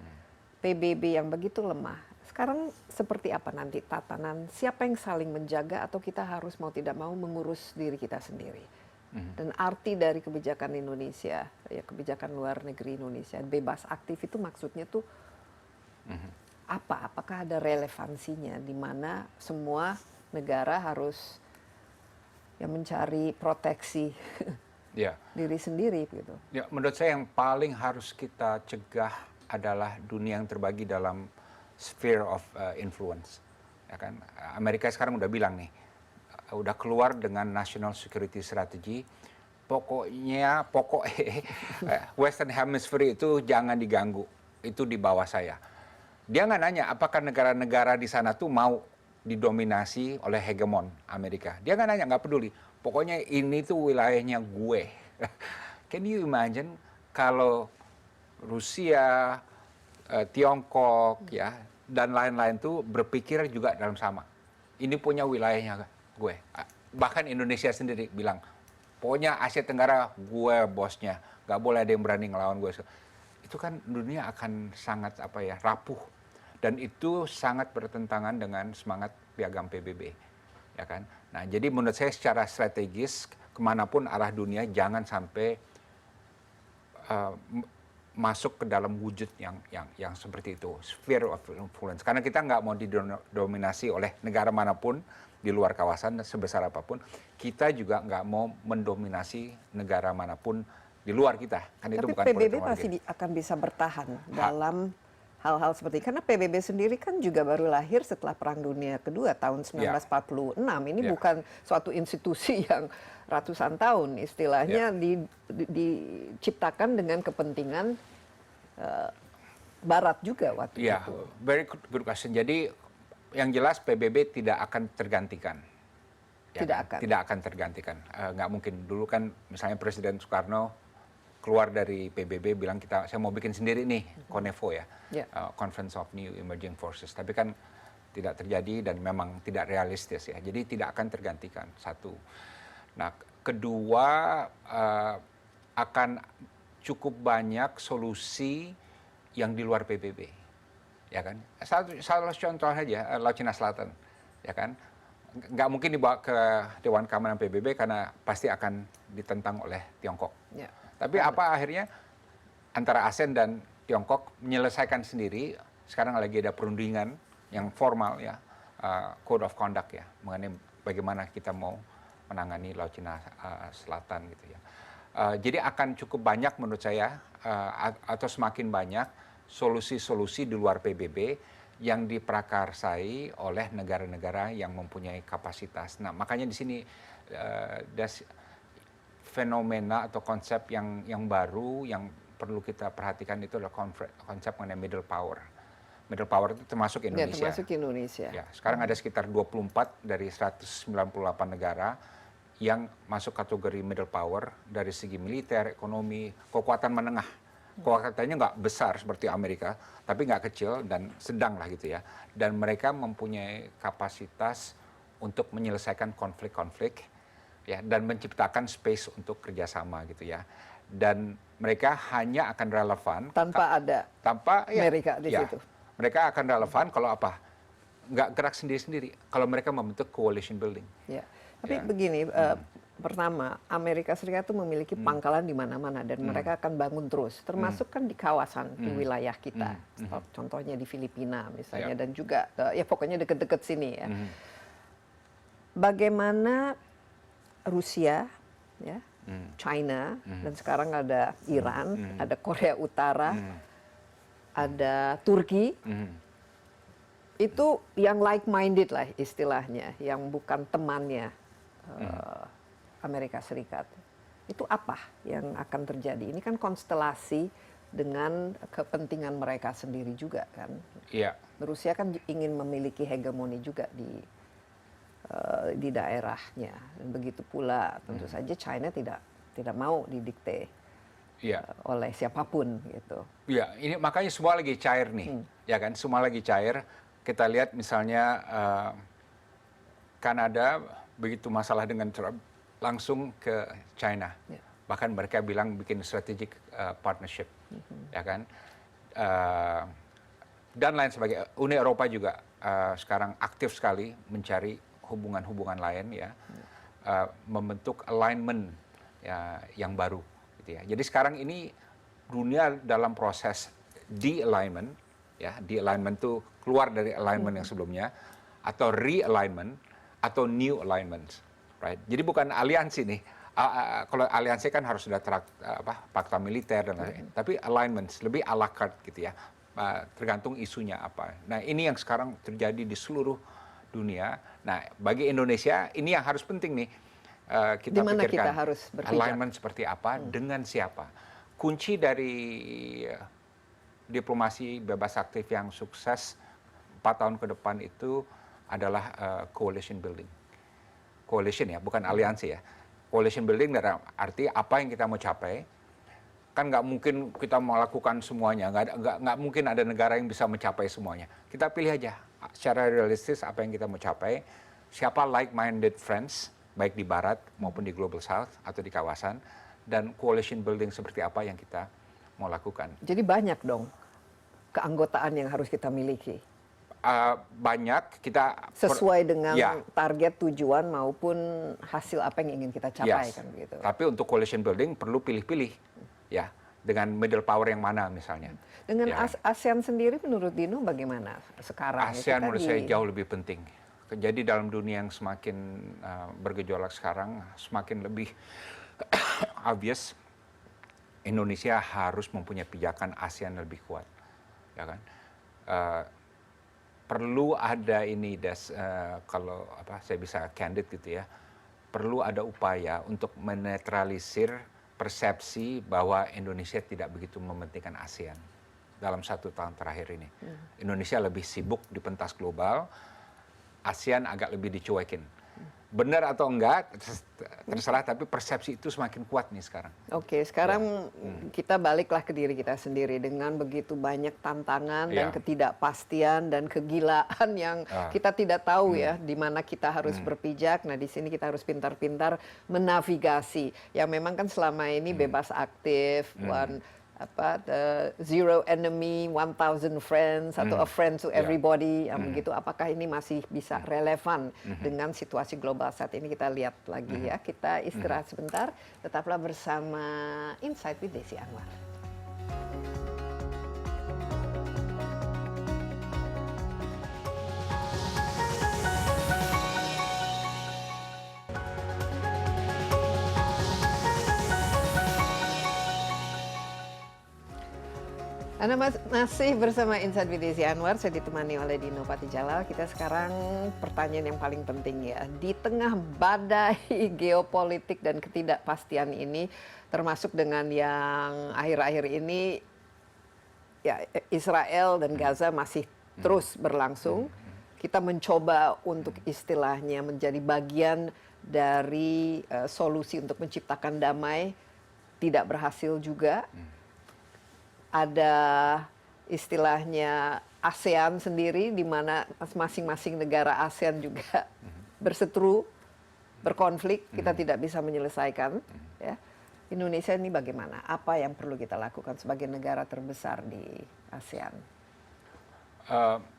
PBB yang begitu lemah, sekarang seperti apa nanti tatanan? Siapa yang saling menjaga atau kita harus mau tidak mau mengurus diri kita sendiri? Dan arti dari kebijakan Indonesia, ya kebijakan luar negeri Indonesia, bebas aktif itu maksudnya tuh apa? Apakah ada relevansinya di mana semua negara harus ya mencari proteksi diri sendiri gitu? Ya, menurut saya yang paling harus kita cegah adalah dunia yang terbagi dalam sphere of influence. Ya kan? Amerika sekarang udah bilang nih, udah keluar dengan National Security Strategy. Pokoknya Western Hemisphere itu jangan diganggu, itu di bawah saya. Dia nggak nanya apakah negara-negara di sana tuh mau didominasi oleh hegemon Amerika. Dia nggak nanya, nggak peduli. Pokoknya ini tuh wilayahnya gue. Can you imagine kalau Rusia, Tiongkok, ya dan lain-lain tuh berpikir juga dalam sama. Ini punya wilayahnya gue. Bahkan Indonesia sendiri bilang, pokoknya Asia Tenggara gue bosnya, nggak boleh ada yang berani ngelawan gue. Itu kan dunia akan sangat rapuh, dan itu sangat bertentangan dengan semangat piagam PBB, ya kan. Nah, jadi menurut saya secara strategis kemanapun arah dunia jangan sampai masuk ke dalam wujud yang seperti itu, sphere of influence. Karena kita nggak mau didominasi oleh negara manapun di luar kawasan sebesar apapun. Kita juga nggak mau mendominasi negara manapun di luar kita. Kan itu tapi bukan PBB politik masih akan bisa bertahan dalam hal-hal seperti karena PBB sendiri kan juga baru lahir setelah Perang Dunia Kedua tahun 1946. Ini bukan suatu institusi yang ratusan tahun, istilahnya diciptakan dengan kepentingan Barat juga waktu Ya, itu. very good question. Jadi yang jelas PBB tidak akan tergantikan. Ya Tidak kan? akan. Tidak akan tergantikan. Nggak mungkin. Dulu kan misalnya Presiden Soekarno keluar dari PBB bilang saya mau bikin sendiri nih, CONEFO ya, Conference of New Emerging Forces. Tapi kan tidak terjadi dan memang tidak realistis ya. Jadi tidak akan tergantikan, satu. Nah, kedua akan cukup banyak solusi yang di luar PBB, ya kan? Salah contoh aja Laut Cina Selatan, ya kan? Nggak mungkin dibawa ke Dewan Keamanan PBB karena pasti akan ditentang oleh Tiongkok. Ya. Tapi apa akhirnya antara ASEAN dan Tiongkok menyelesaikan sendiri. Sekarang lagi ada perundingan yang formal ya, Code of Conduct ya, mengenai bagaimana kita mau menangani Laut Cina Selatan gitu ya. Jadi akan cukup banyak menurut saya atau semakin banyak solusi-solusi di luar PBB yang diprakarsai oleh negara-negara yang mempunyai kapasitas. Nah, makanya di sini fenomena atau konsep yang baru yang perlu kita perhatikan itu adalah konsep mengenai middle power. Middle power itu termasuk Indonesia. Ya, termasuk Indonesia. Ya, sekarang ada sekitar 24 dari 198 negara yang masuk kategori middle power dari segi militer, ekonomi, kekuatan menengah. Kekuatannya nggak besar seperti Amerika, tapi nggak kecil dan sedang lah gitu ya. Dan mereka mempunyai kapasitas untuk menyelesaikan konflik-konflik ya, dan menciptakan space untuk kerjasama gitu ya. Dan mereka hanya akan relevan Tanpa ada Amerika di situ. Mereka akan relevan kalau apa? Nggak gerak sendiri-sendiri. Kalau mereka membentuk coalition building. Ya. Tapi begini, pertama Amerika Serikat itu memiliki pangkalan di mana-mana dan mereka akan bangun terus, termasuk kan di kawasan di wilayah kita, contohnya di Filipina misalnya dan juga ya pokoknya deket-deket sini ya. Bagaimana Rusia, ya, China dan sekarang ada Iran, ada Korea Utara, ada Turki. Itu yang like-minded lah istilahnya, yang bukan temannya Amerika Serikat. Itu apa yang akan terjadi? Ini kan konstelasi dengan kepentingan mereka sendiri juga kan. Iya. Rusia kan ingin memiliki hegemoni juga di daerahnya. Dan begitu pula tentu saja China tidak mau didikte oleh siapapun gitu. Iya, ini makanya semua lagi cair nih. Ya kan, semua lagi cair. Kita lihat misalnya Kanada begitu masalah dengan Trump langsung ke China. Bahkan mereka bilang bikin strategic partnership, ya kan. Dan lain sebagainya. Uni Eropa juga sekarang aktif sekali mencari hubungan-hubungan lain ya, membentuk alignment ya, yang baru, gitu ya. Jadi sekarang ini dunia dalam proses de-alignment, ya, de-alignment itu keluar dari alignment yang sebelumnya, atau realignment, atau new alignment, right? Jadi bukan aliansi nih. Kalau aliansi kan harus sudah fakta militer dan lain-lain. Tapi alignment lebih a la carte gitu ya. Tergantung isunya apa. Nah, ini yang sekarang terjadi di seluruh dunia. Nah, bagi Indonesia ini yang harus penting nih. Kita Dimana pikirkan kita harus berpijak? alignment seperti apa, dengan siapa. Kunci dari diplomasi bebas aktif yang sukses 4 tahun ke depan itu adalah coalition building. Coalition ya, bukan aliansi ya. Coalition building dalam arti apa yang kita mau capai. Kan nggak mungkin kita melakukan semuanya, nggak mungkin ada negara yang bisa mencapai semuanya. Kita pilih aja secara realistis apa yang kita mau capai, siapa like-minded friends, baik di Barat maupun di Global South atau di kawasan, dan coalition building seperti apa yang kita mau lakukan. Jadi banyak dong keanggotaan yang harus kita miliki. Banyak kita sesuai dengan target tujuan maupun hasil apa yang ingin kita capai kan begitu. Tapi untuk coalition building perlu pilih-pilih ya, dengan middle power yang mana misalnya. Dengan ASEAN sendiri menurut Dino bagaimana sekarang? ASEAN menurut saya jauh lebih penting. Jadi dalam dunia yang semakin bergejolak sekarang, semakin lebih obvious Indonesia harus mempunyai pijakan ASEAN lebih kuat, ya kan? Perlu ada ini, kalau saya bisa candid gitu ya, perlu ada upaya untuk menetralisir persepsi bahwa Indonesia tidak begitu mementingkan ASEAN. dalam 1 tahun terakhir ini. Indonesia lebih sibuk di pentas global, ASEAN agak lebih dicuekin. Benar atau enggak, terserah, tapi persepsi itu semakin kuat nih sekarang. Oke, sekarang kita baliklah ke diri kita sendiri dengan begitu banyak tantangan dan ketidakpastian dan kegilaan yang kita tidak tahu ya di mana kita harus berpijak. Nah, di sini kita harus pintar-pintar menavigasi. Yang memang kan selama ini bebas aktif, the zero enemy, 1,000 friends atau a friend to everybody, begitu. Apakah ini masih bisa relevan dengan situasi global saat ini? Kita lihat lagi ya. Kita istirahat sebentar. Tetaplah bersama Insight with Desi Anwar. Anda masih bersama Insight with Desi Anwar, saya ditemani oleh Dino Patijalal. Kita sekarang pertanyaan yang paling penting ya. Di tengah badai geopolitik dan ketidakpastian ini, termasuk dengan yang akhir-akhir ini, ya Israel dan Gaza masih terus berlangsung. Kita mencoba untuk istilahnya menjadi bagian dari solusi untuk menciptakan damai, tidak berhasil juga. Ada istilahnya ASEAN sendiri, di mana masing-masing negara ASEAN juga berseteru, berkonflik, kita tidak bisa menyelesaikan. Ya. Indonesia ini bagaimana? Apa yang perlu kita lakukan sebagai negara terbesar di ASEAN?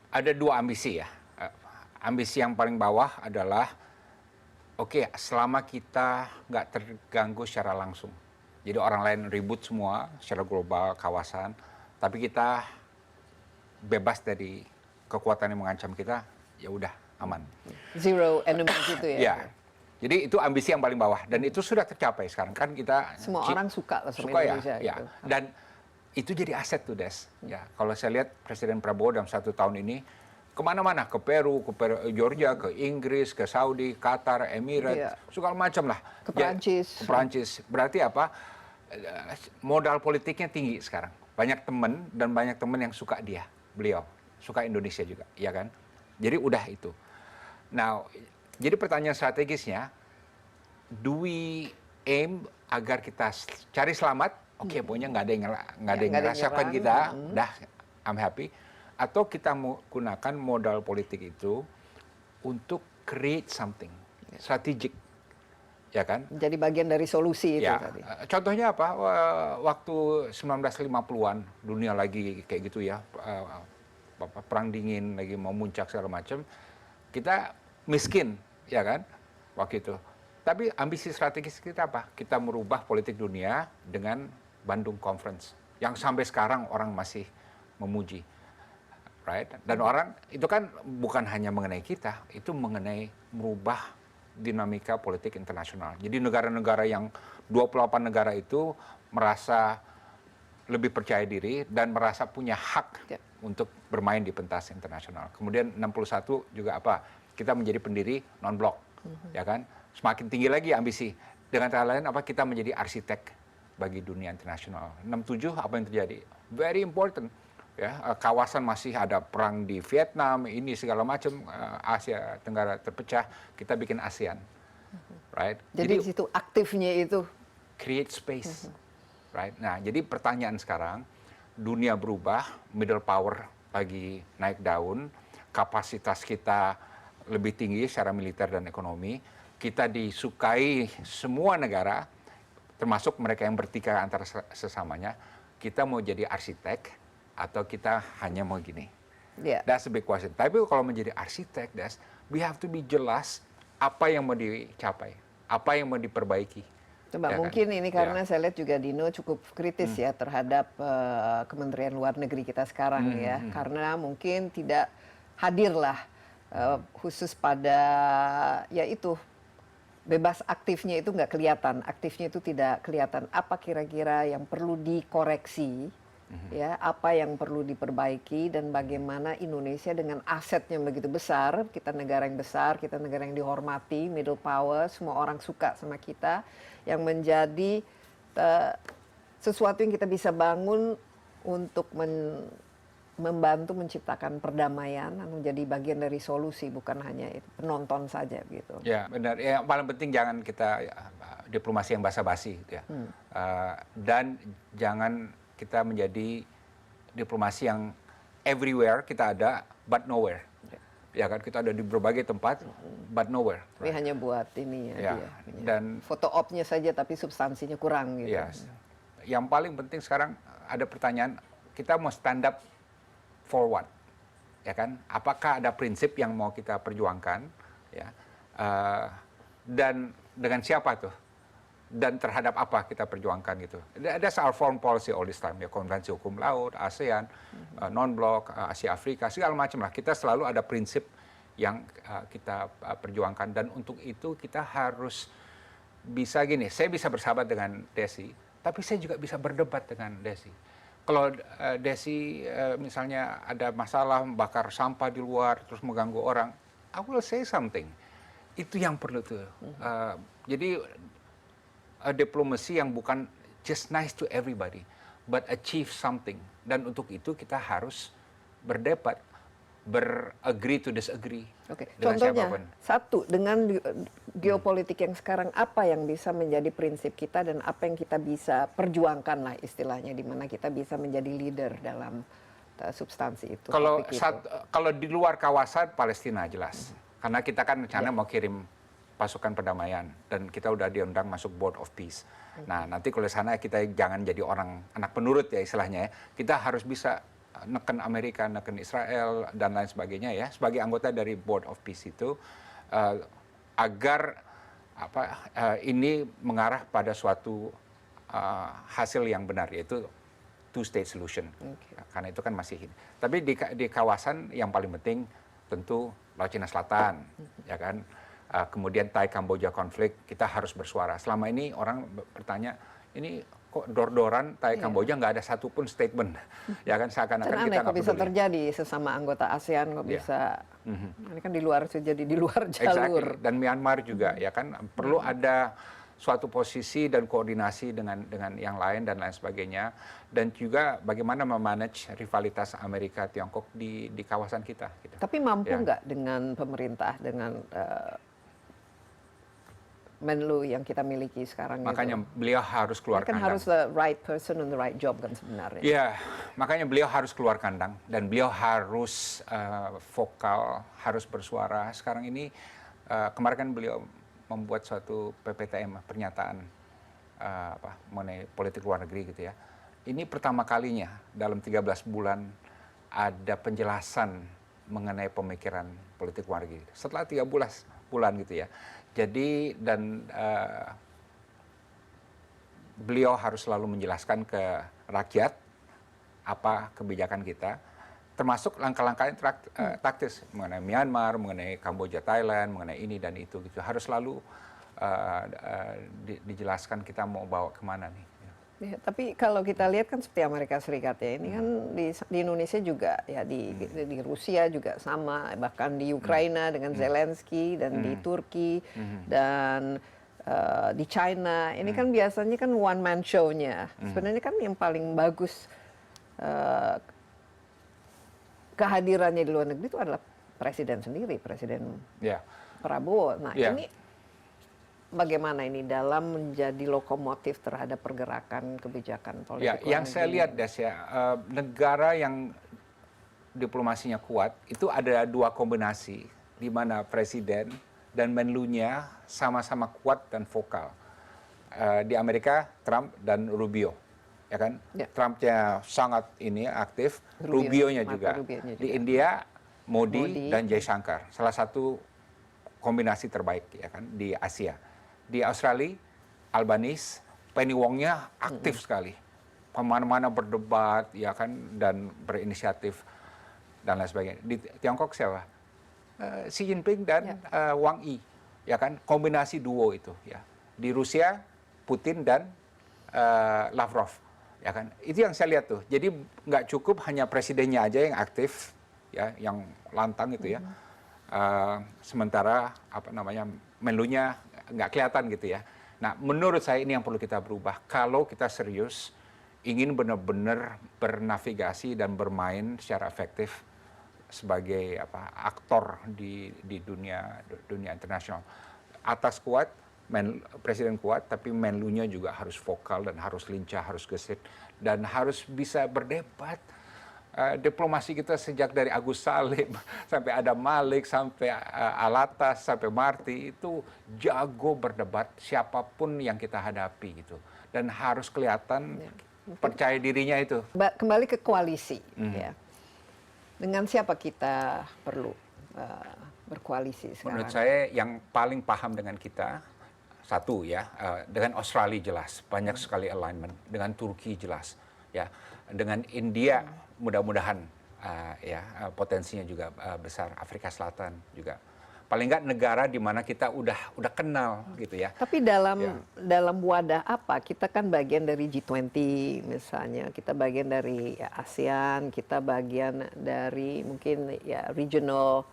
Ada 2 ambisi ya. Ambisi yang paling bawah adalah, selama kita nggak terganggu secara langsung. Jadi orang lain ribut semua secara global, kawasan, tapi kita bebas dari kekuatan yang mengancam kita, ya udah aman. Zero enemy gitu ya? Ya. Jadi itu ambisi yang paling bawah, dan itu sudah tercapai sekarang kan kita. Semua orang suka lah sama Indonesia. Ya. Gitu. Dan itu jadi aset tuh Des. Ya, kalau saya lihat Presiden Prabowo dalam 1 tahun ini kemana-mana, ke Peru, Georgia, ke Inggris, ke Saudi, Qatar, Emirat, segala macam lah. Ke Perancis. Ke Perancis. Berarti apa? Modal politiknya tinggi sekarang. Banyak teman dan banyak teman yang suka beliau suka Indonesia juga, ya kan? Jadi udah itu. Nah, jadi pertanyaan strategisnya, do we aim agar kita cari selamat? Pokoknya nggak ada yang ngerasakan kita, dah, I'm happy. Atau kita mau gunakan modal politik itu untuk create something strategic, ya kan? Jadi bagian dari solusi itu tadi. Contohnya apa? Waktu 1950-an dunia lagi kayak gitu ya, perang dingin lagi mau muncak segala macam, kita miskin, ya kan? Waktu itu. Tapi ambisi strategis kita apa? Kita merubah politik dunia dengan Bandung Conference, yang sampai sekarang orang masih memuji. Right? Dan orang itu kan bukan hanya mengenai kita, itu mengenai merubah dinamika politik internasional. Jadi negara-negara yang 28 negara itu merasa lebih percaya diri dan merasa punya hak untuk bermain di pentas internasional. Kemudian 61 juga apa? Kita menjadi pendiri non-blok, ya kan? Semakin tinggi lagi ambisi. Dengan kata lain apa? Kita menjadi arsitek bagi dunia internasional. 67 apa yang terjadi? Very important. Ya, kawasan masih ada perang di Vietnam, ini segala macam, Asia Tenggara terpecah, kita bikin ASEAN, right? Jadi di situ aktifnya itu create space, right? Nah, jadi pertanyaan sekarang, dunia berubah, middle power lagi naik daun, kapasitas kita lebih tinggi secara militer dan ekonomi, kita disukai semua negara, termasuk mereka yang bertikai antara sesamanya. Kita mau jadi arsitek atau kita hanya mau gini? That's a big question. Tapi kalau menjadi arsitek, we have to be jelas apa yang mau dicapai, apa yang mau diperbaiki. Coba mungkin kan? Ini karena saya lihat juga Dino cukup kritis ya terhadap Kementerian Luar Negeri kita sekarang ya, karena mungkin tidak hadirlah khusus pada ya itu bebas aktifnya itu nggak kelihatan, aktifnya itu tidak kelihatan. Apa kira-kira yang perlu dikoreksi? Ya, apa yang perlu diperbaiki dan bagaimana Indonesia dengan asetnya begitu besar, kita negara yang besar, kita negara yang dihormati, middle power, semua orang suka sama kita, yang menjadi sesuatu yang kita bisa bangun untuk membantu menciptakan perdamaian, menjadi bagian dari solusi, bukan hanya penonton saja gitu. Ya benar. Yang paling penting jangan kita diplomasi yang basa-basi, gitu ya. Dan jangan kita menjadi diplomasi yang everywhere kita ada, but nowhere. Ya kan, kita ada di berbagai tempat, but nowhere. Ini hanya buat ini ya. dia. Dan foto op-nya saja, tapi substansinya kurang gitu. Yes. Yang paling penting sekarang ada pertanyaan, kita mau stand up for what, ya kan? Apakah ada prinsip yang mau kita perjuangkan, ya? Dan dengan siapa tuh? Dan terhadap apa kita perjuangkan gitu? That's our foreign policy all this time, ya, konvensi hukum laut, ASEAN, non-blok, Asia Afrika, segala macam lah. Kita selalu ada prinsip yang kita perjuangkan, dan untuk itu kita harus bisa gini. Saya bisa bersahabat dengan Desi, tapi saya juga bisa berdebat dengan Desi. Kalau Desi misalnya ada masalah bakar sampah di luar terus mengganggu orang, I will say something. Itu yang perlu tuh. Jadi diplomasi yang bukan just nice to everybody, but achieve something. Dan untuk itu kita harus berdebat, ber-agree to disagree. Oke. Dengan Contohnya, siapapun. satu, dengan geopolitik yang sekarang, apa yang bisa menjadi prinsip kita dan apa yang kita bisa perjuangkan lah istilahnya, di mana kita bisa menjadi leader dalam substansi itu. Kalau di luar kawasan Palestina jelas, karena kita kan rencana mau kirim pasukan perdamaian, dan kita udah diundang masuk Board of Peace. Nah, nanti kalau di sana kita jangan jadi orang anak penurut ya istilahnya ya. Kita harus bisa neken Amerika, neken Israel dan lain sebagainya ya, sebagai anggota dari Board of Peace itu, agar ini mengarah pada suatu hasil yang benar, yaitu two-state solution. Karena itu kan masih ini. Tapi di kawasan yang paling penting tentu Laut Cina Selatan, ya kan. Kemudian Thai Kamboja konflik, kita harus bersuara. Selama ini orang bertanya, ini kok dor-doran Thai Kamboja nggak ada satupun statement, ya kan, seakan-akan kita nggak peduli. Kok bisa terjadi sesama anggota ASEAN, kok bisa, ini kan di luar, jadi di luar jalur. Exactly. Dan Myanmar juga, ya kan, perlu ada suatu posisi dan koordinasi dengan yang lain dan lain sebagainya, dan juga bagaimana memanage rivalitas Amerika Tiongkok di kawasan kita. Gitu. Tapi mampu nggak dengan pemerintah, dengan Menlu yang kita miliki sekarang? Makanya itu. Beliau harus keluar kandang. Kan harus the right person on the right job kan sebenarnya. Ya, makanya beliau harus keluar kandang dan beliau harus vokal, harus bersuara. Sekarang ini kemarin kan beliau membuat suatu PPTM, pernyataan mengenai politik luar negeri gitu ya. Ini pertama kalinya dalam 13 bulan ada penjelasan mengenai pemikiran politik luar negeri. Setelah 13 bulan gitu ya. Jadi dan beliau harus selalu menjelaskan ke rakyat apa kebijakan kita, termasuk langkah-langkah yang taktis mengenai Myanmar, mengenai Kamboja, Thailand, mengenai ini dan itu gitu. Harus selalu dijelaskan kita mau bawa kemana nih. Ya, tapi kalau kita lihat kan seperti Amerika Serikat ya, ini kan di Indonesia juga ya, di Rusia juga sama, bahkan di Ukraina dengan Zelensky, dan di Turki, dan di China, ini kan biasanya kan one man show-nya. Sebenarnya kan yang paling bagus kehadirannya di luar negeri itu adalah presiden sendiri, Presiden Prabowo. Nah ini bagaimana ini dalam menjadi lokomotif terhadap pergerakan kebijakan politik? Ya, yang saya lihat, Des, ya, negara yang diplomasinya kuat itu ada dua kombinasi, di mana presiden dan menlunya sama-sama kuat dan vokal. Di Amerika, Trump dan Rubio, ya kan? Ya. Trumpnya sangat aktif, Rubio-nya juga. Di India, Modi dan Jaishankar, salah satu kombinasi terbaik ya kan di Asia. Di Australia, Albanese, Penny Wong-nya aktif sekali, kemana-mana berdebat, ya kan, dan berinisiatif dan lain sebagainya. Di Tiongkok siapa? Xi Jinping dan Wang Yi, ya kan, kombinasi duo itu, ya. Di Rusia, Putin dan Lavrov, ya kan. Itu yang saya lihat tuh. Jadi nggak cukup hanya presidennya aja yang aktif, ya, yang lantang itu ya. Sementara menlunya nggak kelihatan gitu ya. Nah, menurut saya ini yang perlu kita berubah. Kalau kita serius ingin benar-benar bernavigasi dan bermain secara efektif sebagai aktor di dunia internasional. Atas kuat, presiden kuat, tapi Menlunya juga harus vokal dan harus lincah, harus gesit dan harus bisa berdebat. Diplomasi kita sejak dari Agus Salim sampai Adam Malik sampai Alatas sampai Marty itu jago berdebat siapapun yang kita hadapi gitu, dan harus kelihatan percaya dirinya itu. Kembali ke koalisi, ya. Dengan siapa kita perlu berkoalisi sekarang? Menurut saya yang paling paham dengan kita, satu ya, dengan Australia jelas, banyak sekali alignment. Dengan Turki jelas, ya. Dengan India mudah-mudahan potensinya juga besar. Afrika Selatan juga. Paling nggak negara di mana kita udah kenal gitu ya. Tapi dalam wadah apa? Kita kan bagian dari G20 misalnya, kita bagian dari ASEAN, kita bagian dari mungkin ya regional,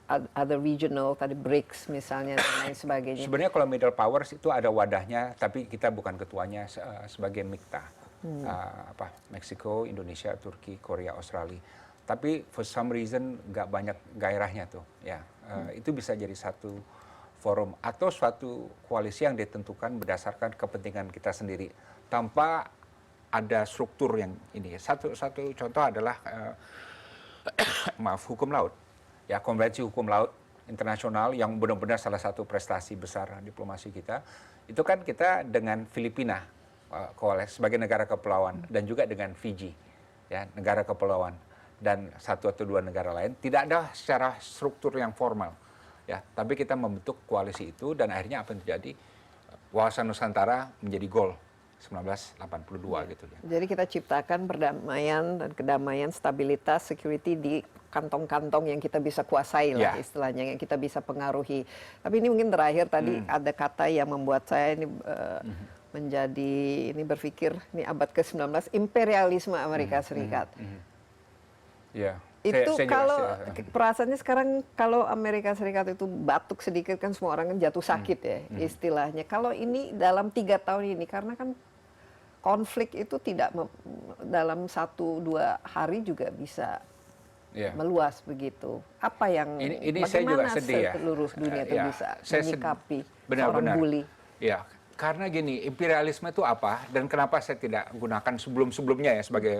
other regional, tadi BRICS misalnya dan lain sebagainya. Sebenarnya kalau middle powers itu ada wadahnya, tapi kita bukan ketuanya sebagai MIKTA. Meksiko, Indonesia, Turki, Korea, Australia. Tapi for some reason nggak banyak gairahnya tuh, ya. Itu bisa jadi satu forum atau suatu koalisi yang ditentukan berdasarkan kepentingan kita sendiri tanpa ada struktur yang ini. Satu contoh adalah hukum laut, ya, konvensi hukum laut internasional yang benar-benar salah satu prestasi besar diplomasi kita. Itu kan kita dengan Filipina sebagai negara kepulauan dan juga dengan Fiji, ya, negara kepulauan. Dan satu atau dua negara lain tidak ada secara struktur yang formal, ya, tapi kita membentuk koalisi itu dan akhirnya apa yang terjadi, wawasan Nusantara menjadi goal 1982 gitu ya. Jadi kita ciptakan perdamaian dan kedamaian, stabilitas, security di kantong-kantong yang kita bisa kuasai lah istilahnya, yang kita bisa pengaruhi. Tapi ini mungkin terakhir tadi ada kata yang membuat saya ini berpikir ini abad ke-19, imperialisme Amerika Serikat. Ya, itu kalau perasaannya sekarang kalau Amerika Serikat itu batuk sedikit kan semua orang kan jatuh sakit ya istilahnya. Kalau ini dalam 3 tahun ini karena kan konflik itu tidak dalam 1-2 hari juga bisa meluas begitu. Apa yang ini saya juga sedih ya. Seluruh dunia itu bisa menyikapi seorang benar. bully? Ya, karena gini, imperialisme itu apa dan kenapa saya tidak gunakan sebelum-sebelumnya ya sebagai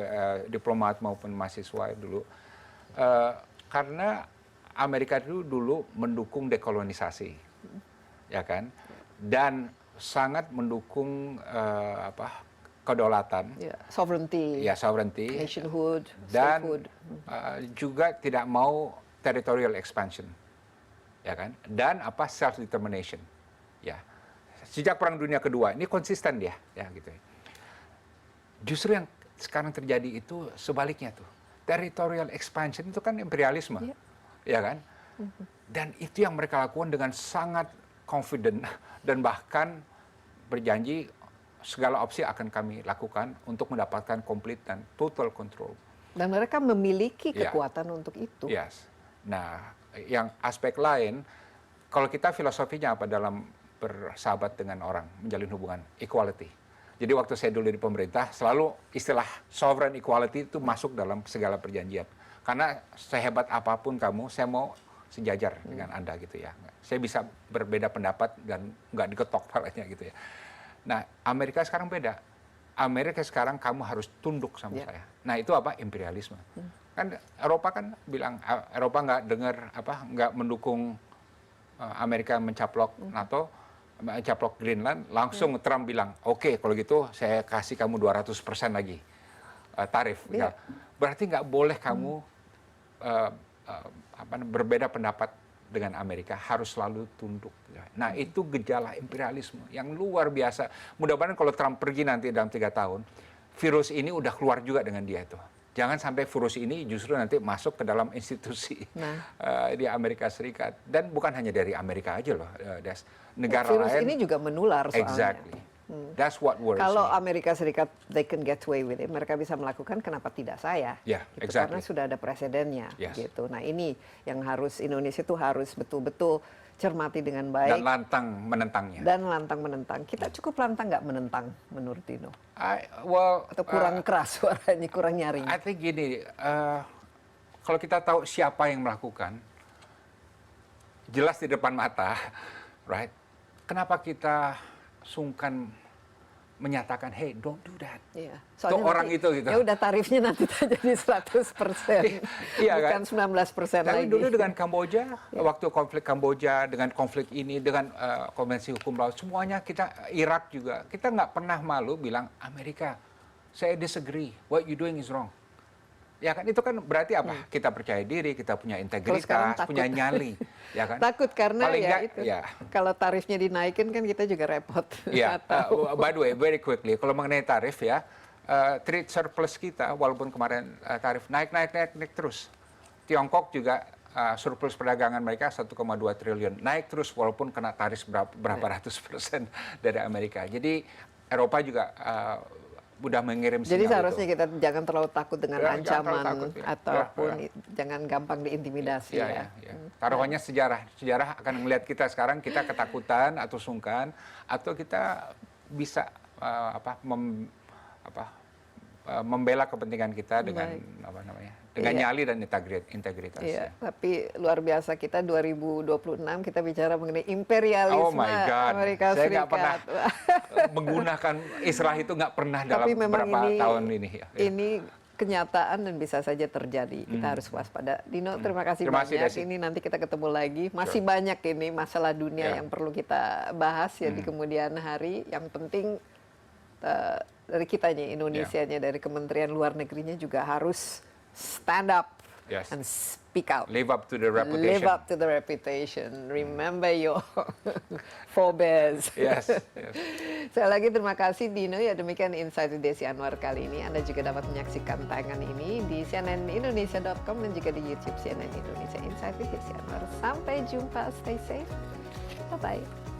diplomat maupun mahasiswa dulu. Karena Amerika itu dulu mendukung dekolonisasi, ya kan, dan sangat mendukung kedaulatan, sovereignty, nationhood, dan statehood, juga tidak mau territorial expansion, ya kan, dan self determination, ya. Sejak Perang Dunia Kedua ini konsisten dia, ya gitu. Justru yang sekarang terjadi itu sebaliknya tuh. Territorial expansion itu kan imperialisme, ya kan? Dan itu yang mereka lakukan dengan sangat confident dan bahkan berjanji segala opsi akan kami lakukan untuk mendapatkan complete dan total control. Dan mereka memiliki kekuatan untuk itu. Yes. Nah, yang aspek lain, kalau kita filosofinya apa dalam bersahabat dengan orang, menjalin hubungan, equality. Jadi waktu saya dulu di pemerintah, selalu istilah sovereign equality itu masuk dalam segala perjanjian. Karena sehebat apapun kamu, saya mau sejajar dengan Anda gitu ya. Saya bisa berbeda pendapat dan nggak diketok palanya gitu ya. Nah, Amerika sekarang beda. Amerika sekarang kamu harus tunduk sama saya. Nah, itu apa? Imperialisme. Kan Eropa kan bilang, Eropa nggak mendukung Amerika mencaplok NATO, mencaplok Greenland, langsung Trump bilang, oke, kalau gitu saya kasih kamu 200% lagi tarif. Berarti nggak boleh kamu berbeda pendapat dengan Amerika, harus selalu tunduk. Nah, itu gejala imperialisme yang luar biasa. Mudah-mudahan kalau Trump pergi nanti dalam 3 tahun, virus ini udah keluar juga dengan dia itu. Jangan sampai virus ini justru nanti masuk ke dalam institusi di Amerika Serikat. Dan bukan hanya dari Amerika aja loh, Des. Negara virus lain. ini juga menular soalnya. Exactly. That's what worries Kalau me. Amerika Serikat, they can get away with it. Mereka bisa melakukan, kenapa tidak saya? Yeah, gitu, exactly. Karena sudah ada presidennya. Yes. Gitu. Nah ini yang harus Indonesia itu harus betul-betul cermati dengan baik. Dan lantang menentangnya. Dan lantang menentang. Kita cukup lantang nggak menentang menurut Dino? Atau kurang keras suaranya, kurang nyaring? I think gini, kalau kita tahu siapa yang melakukan, jelas di depan mata, right? Kenapa kita sungkan menyatakan, hey, don't do that. Iya. Tuh orang itu gitu. Ya udah tarifnya nanti jadi 100%, Iya, bukan kan? 19% Tapi lagi. dulu dengan Kamboja, waktu konflik Kamboja, dengan konflik ini, dengan konvensi hukum laut, semuanya kita, Irak juga, kita nggak pernah malu bilang, Amerika, saya disagree, what you doing is wrong. Ya kan, itu kan berarti apa? Kita percaya diri, kita punya integritas, punya nyali. Ya kan? Takut karena Paling ya nggak, itu. ya. Kalau tarifnya dinaikin kan kita juga repot. Ya, Nggak tahu. by the way, very quickly, kalau mengenai tarif ya, trade surplus kita, walaupun kemarin tarif naik terus. Tiongkok juga surplus perdagangan mereka 1,2 triliun, naik terus walaupun kena tarif berapa ratus % dari Amerika. Jadi Eropa juga udah mengirim sinyal. Jadi seharusnya kita jangan terlalu takut dengan Ya, jangan ancaman terlalu takut, ya. ataupun Ya. jangan gampang diintimidasi ya. Taruhannya sejarah akan melihat kita sekarang, kita ketakutan atau sungkan, atau kita bisa membela kepentingan kita dengan dengan nyali dan integritas. Iya, tapi luar biasa kita 2026 kita bicara mengenai imperialisme Oh my God, Amerika saya Serikat. nggak pernah menggunakan istilah itu, nggak pernah dalam Tapi memang beberapa tahun ini. Ya. Ini kenyataan dan bisa saja terjadi. Kita harus waspada. Dino, terima kasih banyak. Ini nanti kita ketemu lagi. Masih banyak ini masalah dunia yang perlu kita bahas ya di kemudian hari. Yang penting dari kitanya, Indonesianya, dari Kementerian Luar Negerinya juga harus stand up and speak out. Live up to the reputation. Live up to the reputation. Remember your forebears. Yes. Sekali lagi terima kasih Dino. Ya demikian Insight with Desi Anwar kali ini. Anda juga dapat menyaksikan tayangan ini di cnnindonesia.com dan juga di YouTube CNN Indonesia Insight with Desi Anwar. Sampai jumpa. Stay safe. Bye-bye.